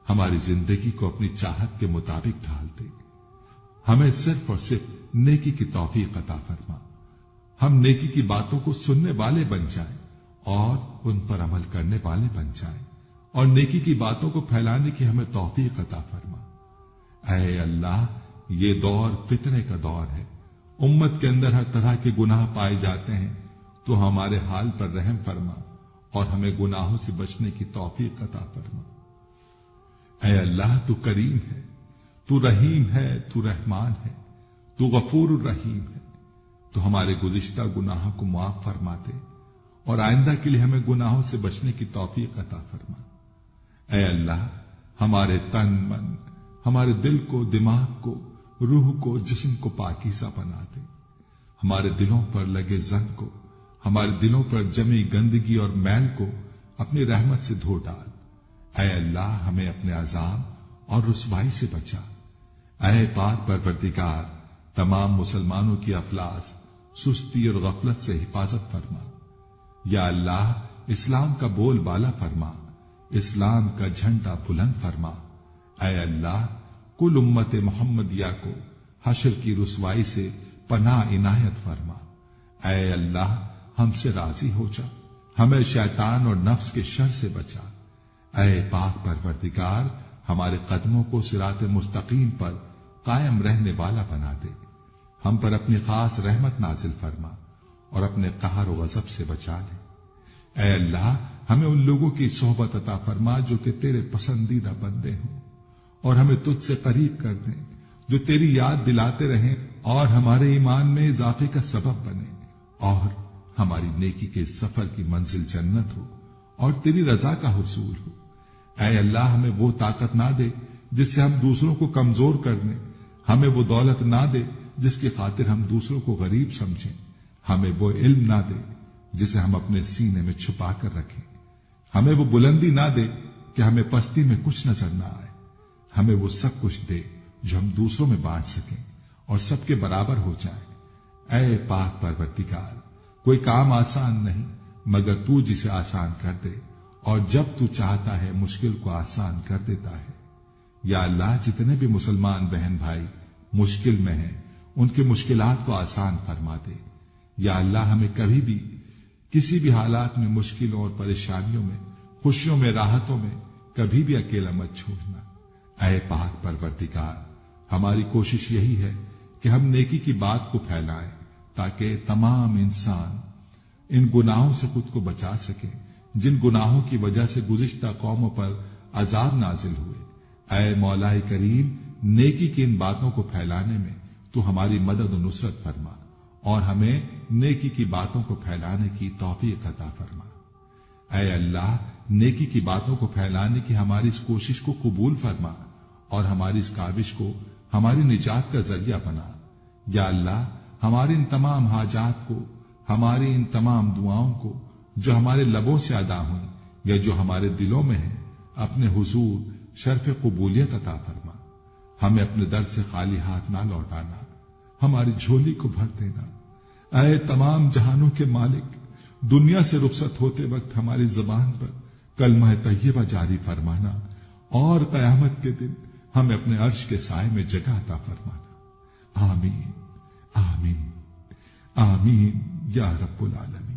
ہماری زندگی کو اپنی چاہت کے مطابق ڈھال دے، ہمیں صرف اور صرف نیکی کی توفیق عطا فرما، ہم نیکی کی باتوں کو سننے والے بن جائیں اور ان پر عمل کرنے والے بن جائیں، اور نیکی کی باتوں کو پھیلانے کی ہمیں توفیق عطا فرما۔ اے اللہ، یہ دور فتنے کا دور ہے، امت کے اندر ہر طرح کے گناہ پائے جاتے ہیں، تو ہمارے حال پر رحم فرما اور ہمیں گناہوں سے بچنے کی توفیق عطا فرما۔ اے اللہ، تو کریم ہے، تو رحیم ہے، تو رحمان ہے، تو غفور الرحیم ہے، تو ہمارے گزشتہ گناہوں کو معاف فرما دے اور آئندہ کے لیے ہمیں گناہوں سے بچنے کی توفیق عطا فرما۔ اے اللہ، ہمارے تن من، ہمارے دل کو، دماغ کو، روح کو، جسم کو پاکیزہ بنا دے، ہمارے دلوں پر لگے زنگ کو، ہمارے دلوں پر جمی گندگی اور میل کو اپنی رحمت سے دھو ڈال۔ اے اللہ، ہمیں اپنے عذاب اور رسوائی سے بچا۔ اے پاک پروردگار، تمام مسلمانوں کی افلاس، سستی اور غفلت سے حفاظت فرما۔ یا اللہ، اسلام کا بول بالا فرما، اسلام کا جھنڈا بلند فرما۔ اے اللہ، کل امت محمدیہ کو حشر کی رسوائی سے پناہ عنایت فرما۔ اے اللہ، ہم سے راضی ہو جا، ہمیں شیطان اور نفس کے شر سے بچا۔ اے پاک پروردگار، ہمارے قدموں کو صراط مستقیم پر قائم رہنے والا بنا دے، ہم پر اپنی خاص رحمت نازل فرما اور اپنے قہر و غضب سے بچا لے۔ اے اللہ، ہمیں ان لوگوں کی صحبت عطا فرما جو کہ تیرے پسندیدہ بندے ہوں اور ہمیں تجھ سے قریب کر دیں، جو تیری یاد دلاتے رہیں اور ہمارے ایمان میں اضافے کا سبب بنے، اور ہماری نیکی کے سفر کی منزل جنت ہو اور تیری رضا کا حصول ہو۔ اے اللہ، ہمیں وہ طاقت نہ دے جس سے ہم دوسروں کو کمزور کر دیں، ہمیں وہ دولت نہ دے جس کی خاطر ہم دوسروں کو غریب سمجھیں، ہمیں وہ علم نہ دے جسے ہم اپنے سینے میں چھپا کر رکھیں، ہمیں وہ بلندی نہ دے کہ ہمیں پستی میں کچھ نظر نہ آئے، ہمیں وہ سب کچھ دے جو ہم دوسروں میں بانٹ سکیں اور سب کے برابر ہو جائیں۔ اے پاک پروردگار، کوئی کام آسان نہیں مگر تو جسے آسان کر دے، اور جب تو چاہتا ہے مشکل کو آسان کر دیتا ہے۔ یا اللہ، جتنے بھی مسلمان بہن بھائی مشکل میں ہیں ان کی مشکلات کو آسان فرما دے۔ یا اللہ، ہمیں کبھی بھی کسی بھی حالات میں مشکلوں اور پریشانیوں میں، خوشیوں میں، راحتوں میں کبھی بھی اکیلا مت چھوڑنا۔ اے پاک پروردگار، ہماری کوشش یہی ہے کہ ہم نیکی کی بات کو پھیلائیں تاکہ تمام انسان ان گناہوں سے خود کو بچا سکیں جن گناہوں کی وجہ سے گزشتہ قوموں پر عذاب نازل ہوئے۔ اے مولا کریم، نیکی کی ان باتوں کو پھیلانے میں تو ہماری مدد و نصرت فرما اور ہمیں نیکی کی باتوں کو پھیلانے کی توفیق عطا فرما۔ اے اللہ، نیکی کی باتوں کو پھیلانے کی ہماری اس کوشش کو قبول فرما اور ہماری اس کاوش کو ہماری نجات کا ذریعہ بنا۔ یا اللہ، ہماری ان تمام حاجات کو، ہماری ان تمام دعاؤں کو جو ہمارے لبوں سے ادا ہوئیں یا جو ہمارے دلوں میں ہیں، اپنے حضور شرف قبولیت عطا فرما۔ ہمیں اپنے در سے خالی ہاتھ نہ لوٹانا، ہماری جھولی کو بھر دینا۔ اے تمام جہانوں کے مالک، دنیا سے رخصت ہوتے وقت ہماری زبان پر کلمہ طیبہ جاری فرمانا اور قیامت کے دن ہمیں اپنے عرش کے سائے میں جگہ عطا فرمانا۔ آمین آمین آمین یا رب العالمین۔